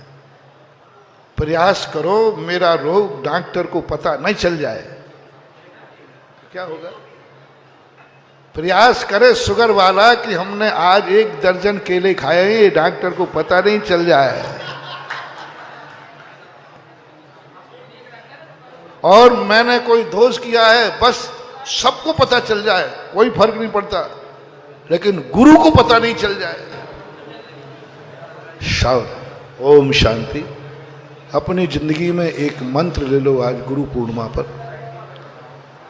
प्रयास करो मेरा रोग डॉक्टर को पता नहीं चल जाए तो क्या होगा। प्रयास करे शुगर वाला कि हमने आज 1 दर्जन केले खाए, ये डॉक्टर को पता नहीं चल जाए। और मैंने कोई दोष किया है बस सबको पता चल जाए, कोई फर्क नहीं पड़ता, लेकिन गुरु को पता नहीं चल जाए। शांति, ओम शांति। अपनी जिंदगी में एक मंत्र ले लो आज गुरु पूर्णिमा पर।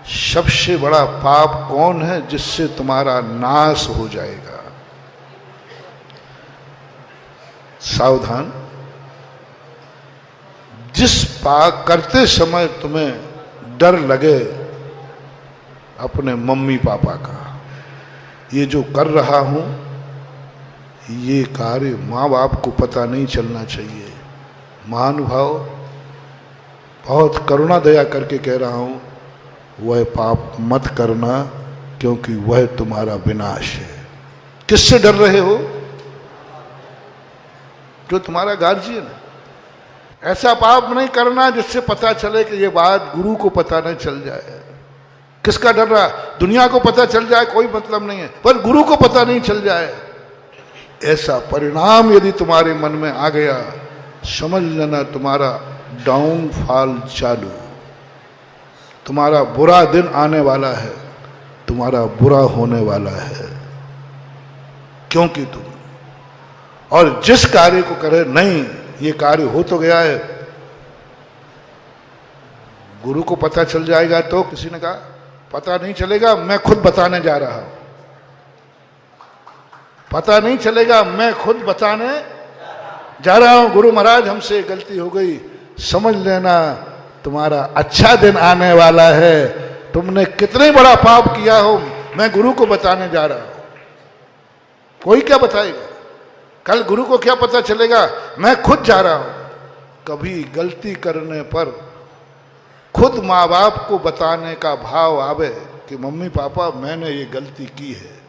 सबसे बड़ा पाप कौन है जिससे तुम्हारा नाश हो जाएगा। सावधान, जिस पाप करते समय तुम्हें डर लगे अपने मम्मी पापा का, ये जो कर रहा हूं ये कार्य माँ बाप को पता नहीं चलना चाहिए। महानुभाव, बहुत करुणा दया करके कह रहा हूं, वह पाप मत करना क्योंकि वह तुम्हारा विनाश है। किससे डर रहे हो? जो तुम्हारा गार्जियन है। ऐसा पाप नहीं करना जिससे पता चले कि ये बात गुरु को पता नहीं चल जाए। किसका डर रहा? दुनिया को पता चल जाए कोई मतलब नहीं है, पर गुरु को पता नहीं चल जाए। ऐसा परिणाम यदि तुम्हारे मन में आ गया, समझ लेना तुम्हारा डाउनफॉल चालू, तुम्हारा बुरा दिन आने वाला है, तुम्हारा बुरा होने वाला है। क्योंकि तुम और जिस कार्य को करे, नहीं ये कार्य हो तो गया है, गुरु को पता चल जाएगा तो किसी ने कहा पता नहीं चलेगा, मैं खुद बताने जा रहा हूं। पता नहीं चलेगा, मैं खुद बताने जा रहा हूं। गुरु महाराज हमसे गलती हो गई, समझ लेना तुम्हारा अच्छा दिन आने वाला है। तुमने कितने बड़ा पाप किया हो, मैं गुरु को बताने जा रहा हूं। कोई क्या बताएगा? कल गुरु को क्या पता चलेगा, मैं खुद जा रहा हूं। कभी गलती करने पर खुद माँ बाप को बताने का भाव आवे कि मम्मी पापा मैंने ये गलती की है,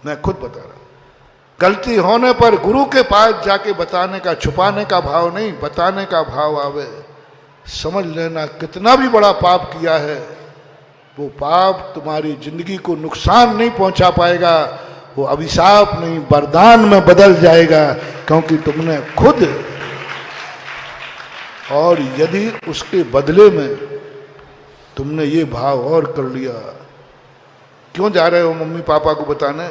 मैं खुद बता रहा हूं। गलती होने पर गुरु के पास जाके बताने का, छुपाने का भाव नहीं, बताने का भाव आवे, समझ लेना कितना भी बड़ा पाप किया है वो पाप तुम्हारी जिंदगी को नुकसान नहीं पहुंचा पाएगा, वो अभिशाप नहीं वरदान में बदल जाएगा, क्योंकि तुमने खुद। और यदि उसके बदले में तुमने ये भाव और कर लिया, क्यों जा रहे हो मम्मी पापा को बताने,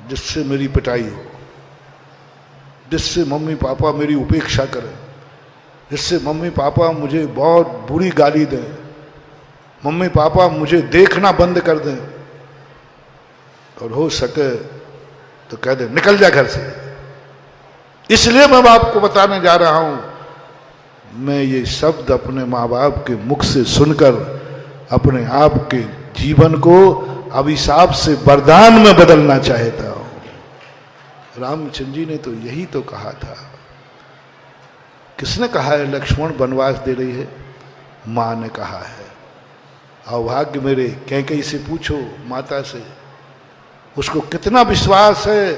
जिससे मेरी पिटाई हो, जिससे मम्मी पापा मेरी उपेक्षा करें, जिससे मम्मी पापा मुझे बहुत बुरी गाली दें, मम्मी पापा मुझे देखना बंद कर दें, और हो सके तो कह दे निकल जा घर से। इसलिए मैं बाप को बताने जा रहा हूं। मैं ये शब्द अपने माँ बाप के मुख से सुनकर अपने आप के जीवन को अभिशाप से वरदान में बदलना चाहता हूं। रामचंद्र जी ने तो यही तो कहा था। किसने कहा है लक्ष्मण वनवास दे रही है? माँ ने कहा है। अभाग्य मेरे, कैकेयी से पूछो, माता से, उसको कितना विश्वास है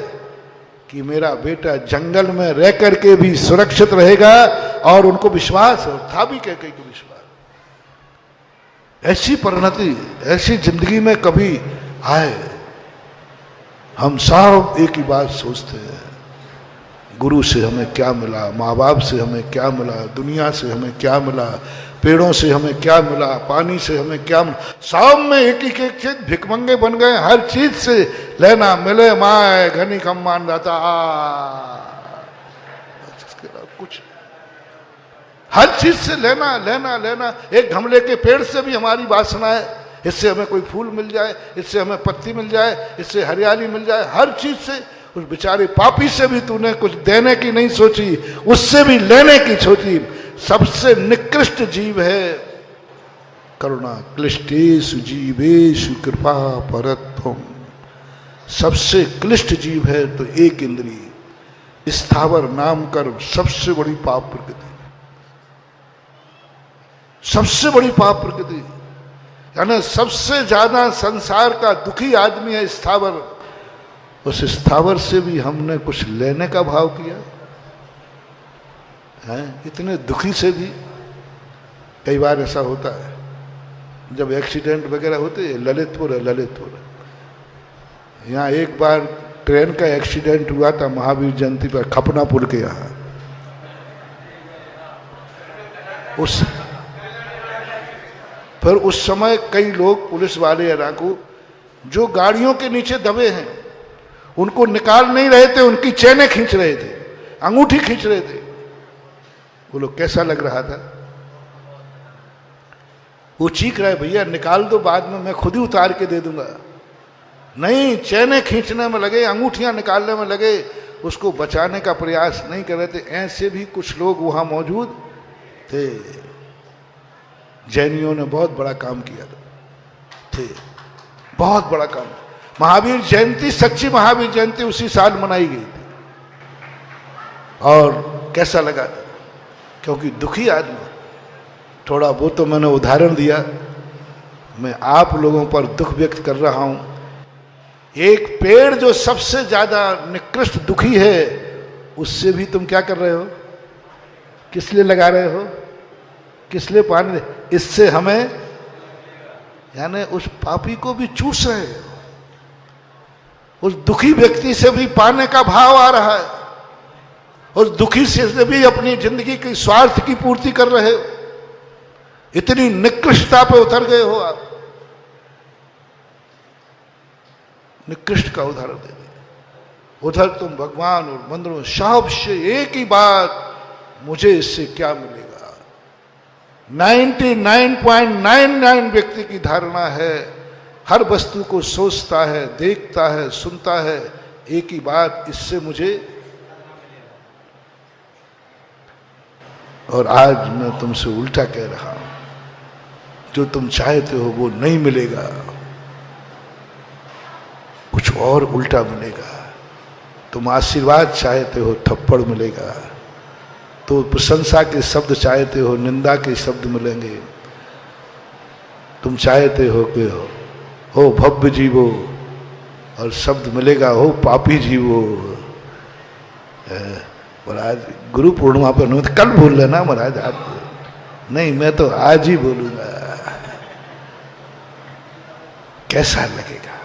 कि मेरा बेटा जंगल में रह करके भी सुरक्षित रहेगा, और उनको विश्वास है, था भी कैकेयी को विश्वास। ऐसी परिणति, ऐसी जिंदगी में कभी आए? हम सब एक ही बात सोचते हैं, गुरु से हमें क्या मिला, माँ बाप से हमें क्या मिला, दुनिया से हमें क्या मिला, पेड़ों से हमें क्या मिला, पानी से हमें क्या मिला। सब में एक एक चीज भिकमंगे बन गए, हर चीज से लेना मिले माए घनी खम्मान दाता, कुछ हर चीज से लेना लेना लेना। एक गमले के पेड़ से भी हमारी वासना है, इससे हमें कोई फूल मिल जाए, इससे हमें पत्ती मिल जाए, इससे हरियाली मिल जाए, हर चीज से। उस बेचारे पापी से भी तूने कुछ देने की नहीं सोची, उससे भी लेने की सोची। सबसे निकृष्ट जीव है करुणा, क्लिष्टेषु जीवेषु कृपा परत्वम। सबसे क्लिष्ट जीव है तो एक इंद्रिय, स्थावर नाम कर्म, सबसे बड़ी पाप प्रकृति, सबसे बड़ी पाप प्रकृति। यानी सबसे ज्यादा संसार का दुखी आदमी है स्थावर। उस स्थावर से भी हमने कुछ लेने का भाव किया है। इतने दुखी से भी कई बार ऐसा होता है, जब एक्सीडेंट वगैरह होते हैं। ललितपुर है, ललितपुर यहाँ एक बार ट्रेन का एक्सीडेंट हुआ था महावीर जयंती पर, खपना पुल के यहाँ। फिर उस समय कई लोग, पुलिस वाले डाकू, जो गाड़ियों के नीचे दबे हैं उनको निकाल नहीं रहे थे, उनकी चैनें खींच रहे थे, अंगूठी खींच रहे थे। वो लोग कैसा लग रहा था? वो चीख रहा है, भैया निकाल दो, बाद में मैं खुद ही उतार के दे दूंगा। नहीं, चैनें खींचने में लगे, अंगूठियां निकालने में लगे, उसको बचाने का प्रयास नहीं कर रहे थे। ऐसे भी कुछ लोग वहां मौजूद थे। जैनियों ने बहुत बड़ा काम किया थे, बहुत बड़ा काम। महावीर जयंती, सच्ची महावीर जयंती उसी साल मनाई गई थी। और कैसा लगा था? क्योंकि दुखी आदमी, थोड़ा वो तो मैंने उदाहरण दिया, मैं आप लोगों पर दुख व्यक्त कर रहा हूं। एक पेड़ जो सबसे ज्यादा निकृष्ट दुखी है, उससे भी तुम क्या कर रहे हो? किस लिए लगा रहे हो? किस लिए पानी? इससे हमें, यानी उस पापी को भी चूस रहे हो, उस दुखी व्यक्ति से भी पाने का भाव आ रहा है, उस दुखी से भी अपनी जिंदगी के स्वार्थ की पूर्ति कर रहे हो। इतनी निकृष्टता पे उतर गए हो आप। निकृष्ट का उदाहरण दे दिया। उधर तुम भगवान और मंदिरों, सबसे एक ही बात, मुझे इससे क्या मिलेगा। 99.99 व्यक्ति की धारणा है, हर वस्तु को सोचता है, देखता है, सुनता है, एक ही बात, इससे मुझे। और आज मैं तुमसे उल्टा कह रहा हूं, जो तुम चाहते हो वो नहीं मिलेगा, कुछ और उल्टा मिलेगा। तुम आशीर्वाद चाहते हो थप्पड़ मिलेगा, तो प्रशंसा के शब्द चाहते हो निंदा के शब्द मिलेंगे। तुम चाहते हो कि हो भव्य जीवो और शब्द मिलेगा हो पापी जीवो। महाराज गुरु पूर्णिमा पर नहीं, कल बोल लेना महाराज, आज नहीं, मैं तो आज ही बोलूंगा। कैसा लगेगा?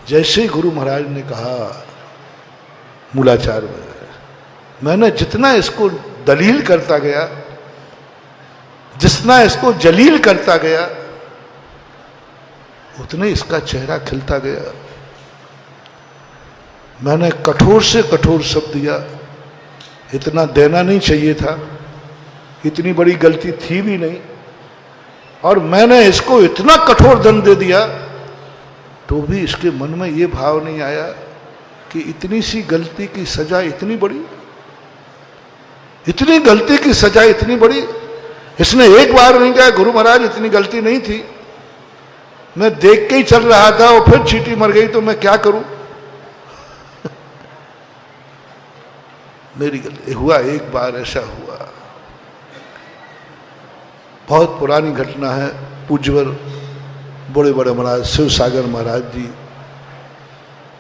जैसे गुरु महाराज ने कहा मूलाचार में, मैंने जितना इसको दलील करता गया, जितना इसको जलील करता गया, उतने इसका चेहरा खिलता गया। मैंने कठोर से कठोर शब्द दिया, इतना देना नहीं चाहिए था, इतनी बड़ी गलती थी भी नहीं, और मैंने इसको इतना कठोर दंड दे दिया तो भी इसके मन में ये भाव नहीं आया कि इतनी सी गलती की सजा इतनी बड़ी, इतनी गलती की सजा इतनी बड़ी। इसने एक बार नहीं कहा गुरु महाराज इतनी गलती नहीं थी, मैं देख के ही चल रहा था और फिर चींटी मर गई तो मैं क्या करूं। मेरी गलती हुआ, एक बार ऐसा हुआ। बहुत पुरानी घटना है। पूज्यवर बड़े बड़े महाराज शिव सागर महाराज जी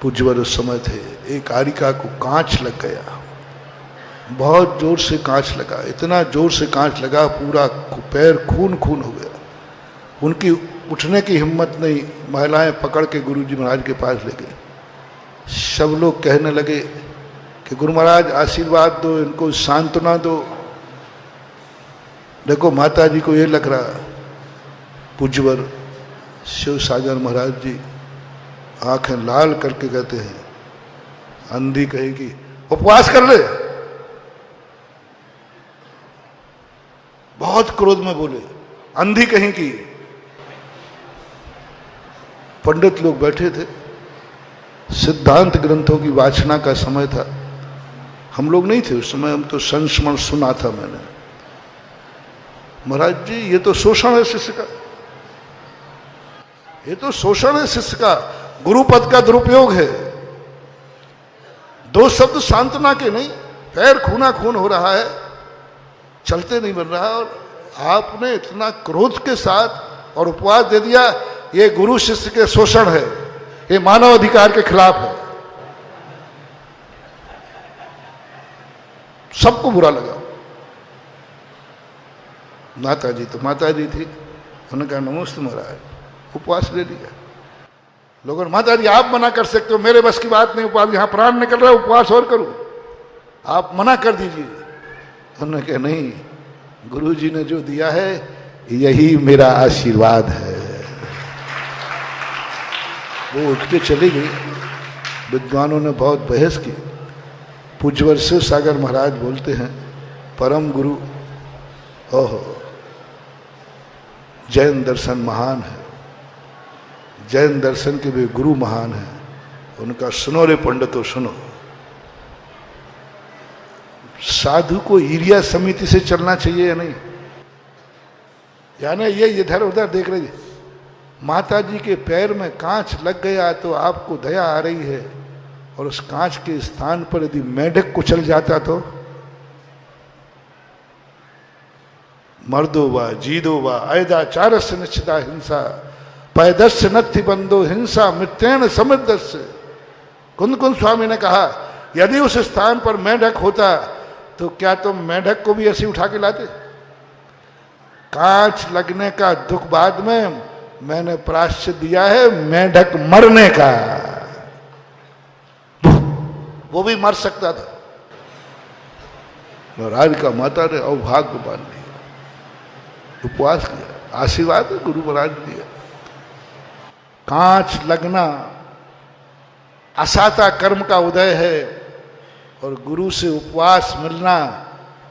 पूज्यवर उस समय थे। एक आरिका को कांच लग गया, बहुत जोर से कांच लगा, इतना जोर से कांच लगा पूरा पैर खून खून हो गया। उनकी उठने की हिम्मत नहीं, महिलाएं पकड़ के गुरु जी महाराज के पास ले गए। सब लोग कहने लगे कि गुरु महाराज आशीर्वाद दो, इनको सांत्वना दो। देखो माता जी को ये लग रहा। पूज्यवर शिव सागर महाराज जी आंखें लाल करके कहते हैं, अंधी कहेगी उपवास कर ले। बहुत क्रोध में बोले, अंधी कहेगी। पंडित लोग बैठे थे, सिद्धांत ग्रंथों की वाचना का समय था। हम लोग नहीं थे उस समय, हम तो संस्मरण सुना था मैंने। महाराज जी ये तो शोषण है शिष्य का, ये तो शोषण है शिष्य का, गुरु पद का दुरुपयोग है। दो शब्द सांत्वना के नहीं, पैर खूना खून हो रहा है, चलते नहीं बन रहा, और आपने इतना क्रोध के साथ और उपवास दे दिया। ये गुरु शिष्य के शोषण है, ये मानव अधिकार के खिलाफ है। सबको बुरा लगा। माता जी तो माता जी थी, उन्होंने कहा नमस्ते महाराज, उपवास ले लिया। लोगों ने माता जी आप मना कर सकते हो, मेरे बस की बात नहीं, उपवास यहां प्राण निकल रहा है, उपवास और करूं, आप मना कर दीजिए। उन्होंने कहा नहीं, गुरु जी ने जो दिया है यही मेरा आशीर्वाद है। वो उठ के चली गई। विद्वानों ने बहुत बहस की। पूज्यवर शिव सागर महाराज बोलते हैं, परम गुरु, ओहो जैन दर्शन महान है, जैन दर्शन के भी गुरु महान है। उनका सुनो रे पंडितों सुनो, साधु को ईरिया समिति से चलना चाहिए या नहीं? यानी ये इधर उधर देख रही है। माता जी के पैर में कांच लग गया तो आपको दया आ रही है, और उस कांच के स्थान पर यदि मेढक कुचल जाता तो मर्दो व जीदो व ऐदाचारस्य निश्चिता हिंसा पैदस्य नत्थि बंधो हिंसा मृत्येण समृद्धस्य। कुंद कुंद स्वामी ने कहा यदि उस स्थान पर मेढक होता तो क्या तुम मेढक को भी ऐसे उठा के लाते? कांच लगने का दुख बाद में मैंने प्रायश्चित दिया है मेढक मरने का। वो भी मर सकता था। महाराज का माता ने अवभाग्य मान लिया, उपवास किया, आशीर्वाद गुरु महाराज दिया। कांच लगना असाता कर्म का उदय है, और गुरु से उपवास मिलना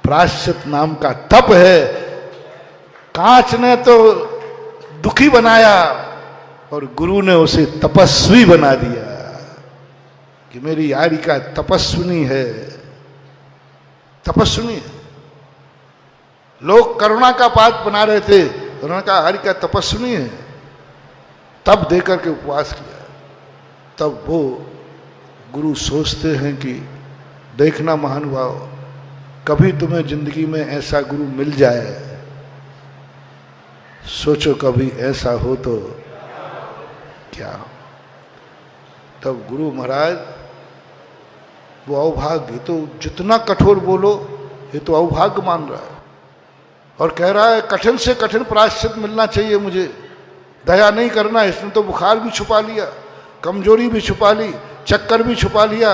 प्रायश्चित नाम का तप है। कांच ने तो दुखी बनाया और गुरु ने उसे तपस्वी बना दिया कि मेरी यारिका तपस्विनी है, तपस्विनी है। लोग करुणा का पात्र बना रहे थे, उन्होंने कहा यारिका तपस्विनी है। तब देकर के उपवास किया, तब वो गुरु सोचते हैं कि देखना महानुभाव, कभी तुम्हें जिंदगी में ऐसा गुरु मिल जाए, सोचो कभी ऐसा हो तो क्या हो। तब गुरु महाराज वो अवभाग्य, तो जितना कठोर बोलो ये तो अवभाग्य मान रहा है और कह रहा है कठिन से कठिन प्रायश्चित मिलना चाहिए मुझे, दया नहीं करना। इसने तो बुखार भी छुपा लिया, कमजोरी भी छुपा ली, चक्कर भी छुपा लिया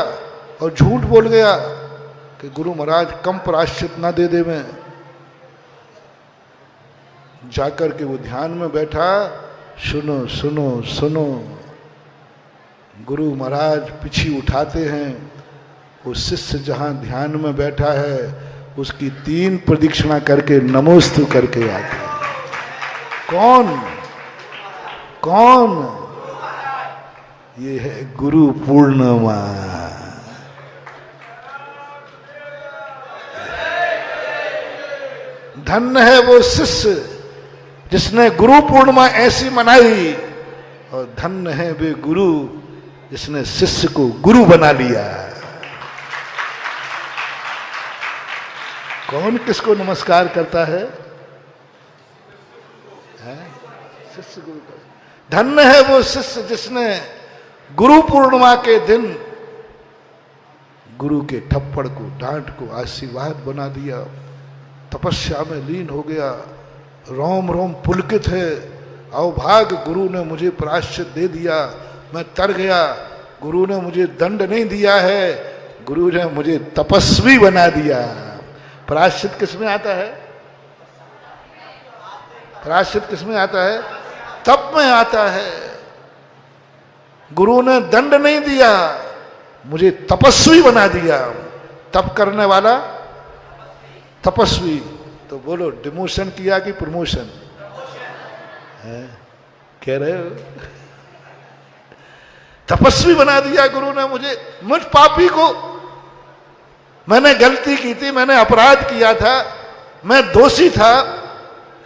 और झूठ बोल गया कि गुरु महाराज कम प्रायश्चित ना दे दे। मैं जाकर के वो ध्यान में बैठा, सुनो सुनो सुनो, गुरु महाराज पीछे उठाते हैं, वो शिष्य जहां ध्यान में बैठा है उसकी 3 प्रदक्षिणा करके नमोस्तु करके आते हैं। कौन कौन? ये है गुरु पूर्णिमा। धन्य है वो शिष्य जिसने गुरु पूर्णिमा ऐसी मनाई, और धन्य है वे गुरु जिसने शिष्य को गुरु बना लिया। कौन किसको नमस्कार करता है? शिष्य गुरु का। धन्य है वो शिष्य जिसने गुरु पूर्णिमा के दिन गुरु के थप्पड़ को, डांट को आशीर्वाद बना दिया, तपस्या में लीन हो गया, रोम रोम पुलकित है। अवभाग्य, गुरु ने मुझे प्रायश्चित दे दिया, मैं तर गया। गुरु ने मुझे दंड नहीं दिया है, गुरु ने मुझे तपस्वी बना दिया। प्रायश्चित किस में आता है? प्रायश्चित किस में आता है? तप में आता है। गुरु ने दंड नहीं दिया, मुझे तपस्वी बना दिया। तप करने वाला तपस्वी। तो बोलो, डिमोशन किया कि प्रमोशन? कह रहे हो? तपस्वी बना दिया गुरु ने मुझे। मुझ पापी को, मैंने गलती की थी, मैंने अपराध किया था, मैं दोषी था,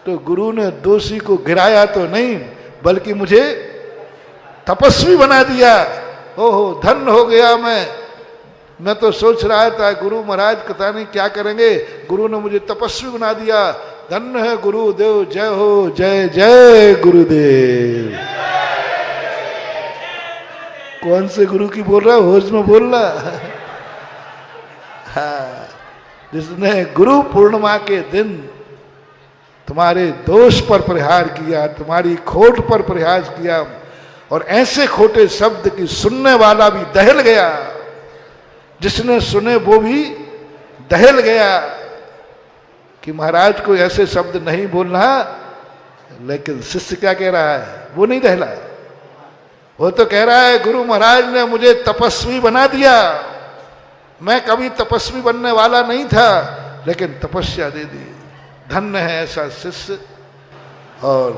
तो गुरु ने दोषी को गिराया तो नहीं बल्कि मुझे तपस्वी बना दिया। ओहो, धन्य हो गया मैं तो सोच रहा था गुरु महाराज पता नहीं क्या करेंगे, गुरु ने मुझे तपस्वी बना दिया। धन्य है गुरुदेव, जय हो, जय जय गुरुदेव। कौन से गुरु की बोल रहा? होश में बोल रहा। हाँ, जिसने गुरु पूर्णिमा के दिन तुम्हारे दोष पर प्रहार किया, तुम्हारी खोट पर प्रहार किया, और ऐसे खोटे शब्द की सुनने वाला भी दहल गया, जिसने सुने वो भी दहल गया कि महाराज को ऐसे शब्द नहीं बोलना। लेकिन शिष्य क्या कह रहा है? वो नहीं दहला, वो तो कह रहा है गुरु महाराज ने मुझे तपस्वी बना दिया। मैं कभी तपस्वी बनने वाला नहीं था, लेकिन तपस्या दे दी। धन्य है ऐसा शिष्य, और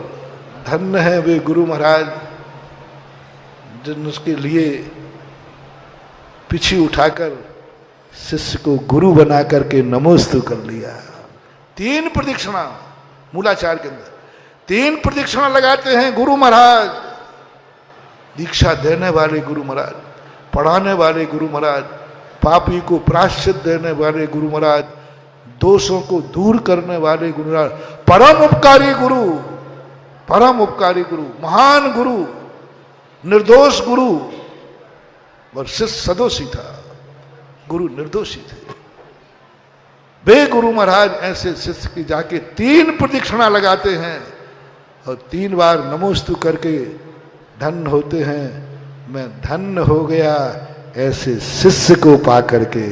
धन्य है वे गुरु महाराज जिन उसके लिए पीछे उठाकर शिष्य को गुरु बना करके नमोस्तु कर लिया। 3 प्रदक्षिणा मूलाचार के अंदर 3 प्रदक्षिणा लगाते हैं गुरु महाराज। दीक्षा देने वाले गुरु महाराज, पढ़ाने वाले गुरु महाराज, पापी को प्रायश्चित देने वाले गुरु महाराज, दोषों को दूर करने वाले गुरु महाराज, परम उपकारी गुरु, परम उपकारी गुरु, महान गुरु, निर्दोष गुरु। और शिष्य सदोषी था, गुरु निर्दोषी थे। वे गुरु महाराज ऐसे शिष्य की जाके 3 प्रदक्षिणा लगाते हैं और 3 बार नमोस्तु करके धन्य होते हैं। मैं धन्य हो गया ऐसे शिष्य को पा करके।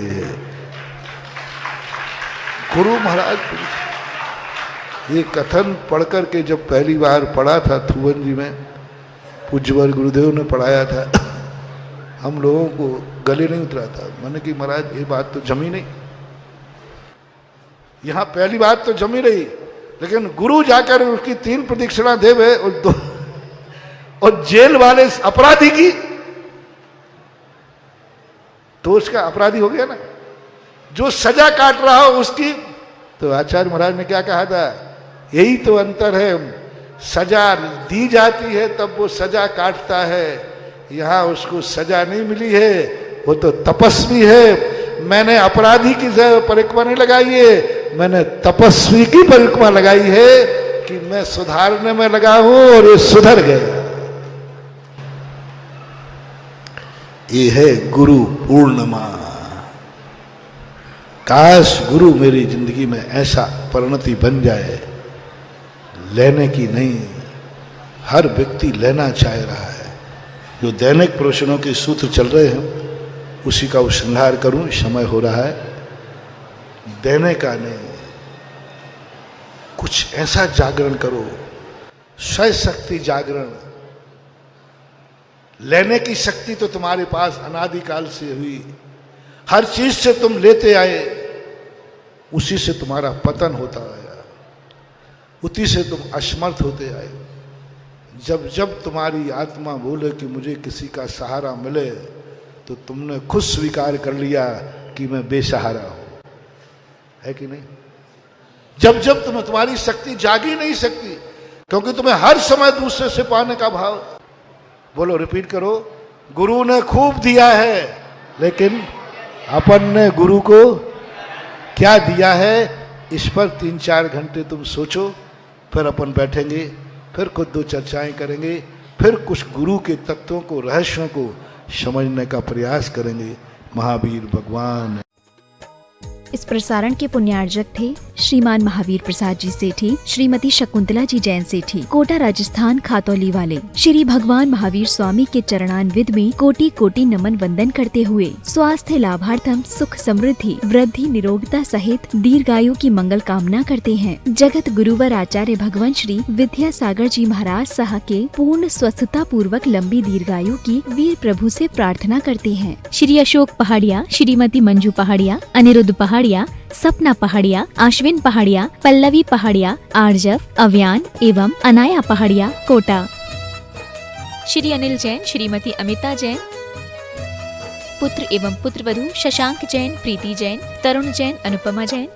गुरु महाराज ये कथन पढ़ करके जब पहली बार पढ़ा था थुवन जी में, पूज्यवर गुरुदेव ने पढ़ाया था, हम लोगों को गले नहीं उतरा था। मैंने कि महाराज ये बात तो जमी नहीं, यहां पहली बात तो जमी रही, लेकिन गुरु जाकर उसकी 3 प्रदक्षिणा देवे और जेल वाले अपराधी की, तो उसका अपराधी हो गया ना, जो सजा काट रहा हो उसकी। तो आचार्य महाराज ने क्या कहा था? यही तो अंतर है, सजा दी जाती है तब वो सजा काटता है, यहां उसको सजा नहीं मिली है, वो तो तपस्वी है। मैंने अपराधी की परिक्रमा नहीं लगाई है, मैंने तपस्वी की परिक्रमा लगाई है कि मैं सुधारने में लगा हूं और ये सुधर गए। ये है गुरु पूर्णिमा। काश गुरु मेरी जिंदगी में ऐसा परिणति बन जाए, लेने की नहीं, हर व्यक्ति लेना चाह रहा है। जो दैनिक प्रवचनों के सूत्र चल रहे हैं उसी का उपसंहार करूं, समय हो रहा है। देने का नहीं, कुछ ऐसा जागरण करो, स्वयं शक्ति जागरण। लेने की शक्ति तो तुम्हारे पास अनादिकाल से हुई, हर चीज से तुम लेते आए, उसी से तुम्हारा पतन होता आया, उसी से तुम असमर्थ होते आए। जब जब तुम्हारी आत्मा बोले कि मुझे किसी का सहारा मिले, तो तुमने खुद स्वीकार कर लिया कि मैं बेसहारा हूं, है कि नहीं? जब जब तुम्हारी शक्ति जागी नहीं सकती, क्योंकि तुम्हें हर समय दूसरे से पाने का भाव। बोलो, रिपीट करो। गुरु ने खूब दिया है, लेकिन अपन ने गुरु को क्या दिया है, इस पर 3-4 घंटे तुम सोचो। फिर अपन बैठेंगे, फिर कुछ 2 चर्चाएं करेंगे, फिर कुछ गुरु के तत्वों को, रहस्यों को समझने का प्रयास करेंगे। महावीर भगवान। इस प्रसारण के पुण्यार्जक थे श्रीमान महावीर प्रसाद जी सेठी, श्रीमती शकुंतला जी जैन सेठी, कोटा राजस्थान खातौली वाले। श्री भगवान महावीर स्वामी के चरणान्विद में कोटि कोटि नमन वंदन करते हुए स्वास्थ्य लाभार्थम, सुख समृद्धि, वृद्धि, निरोगता सहित दीर्घायु की मंगल कामना करते हैं। जगत गुरुवर आचार्य भगवान श्री विद्यासागर जी महाराज साह के पूर्ण स्वस्थता पूर्वक लंबी दीर्घायु की वीर प्रभु से प्रार्थना करते हैं। श्री अशोक पहाड़िया, श्रीमती मंजू पहाड़िया, अनिरुद्ध पहाड़िया, सपना पहाड़िया, आश्विन पहाड़िया, पल्लवी पहाड़िया, आर्जव, अव्यान एवं अनाया पहाड़िया, कोटा। श्री अनिल जैन, श्रीमती अमिता जैन, पुत्र एवं पुत्रवधू शशांक जैन, प्रीति जैन, तरुण जैन, अनुपमा जैन।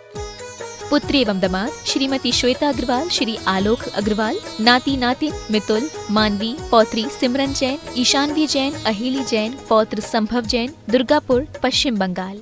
पुत्री एवं दामाद श्रीमती श्वेता अग्रवाल, श्री आलोक अग्रवाल, नाती नातिन मितुल, मानवी, पौत्री सिमरन जैन, ईशानवी जैन, अहिली जैन, पौत्र संभव जैन, दुर्गापुर, पश्चिम बंगाल।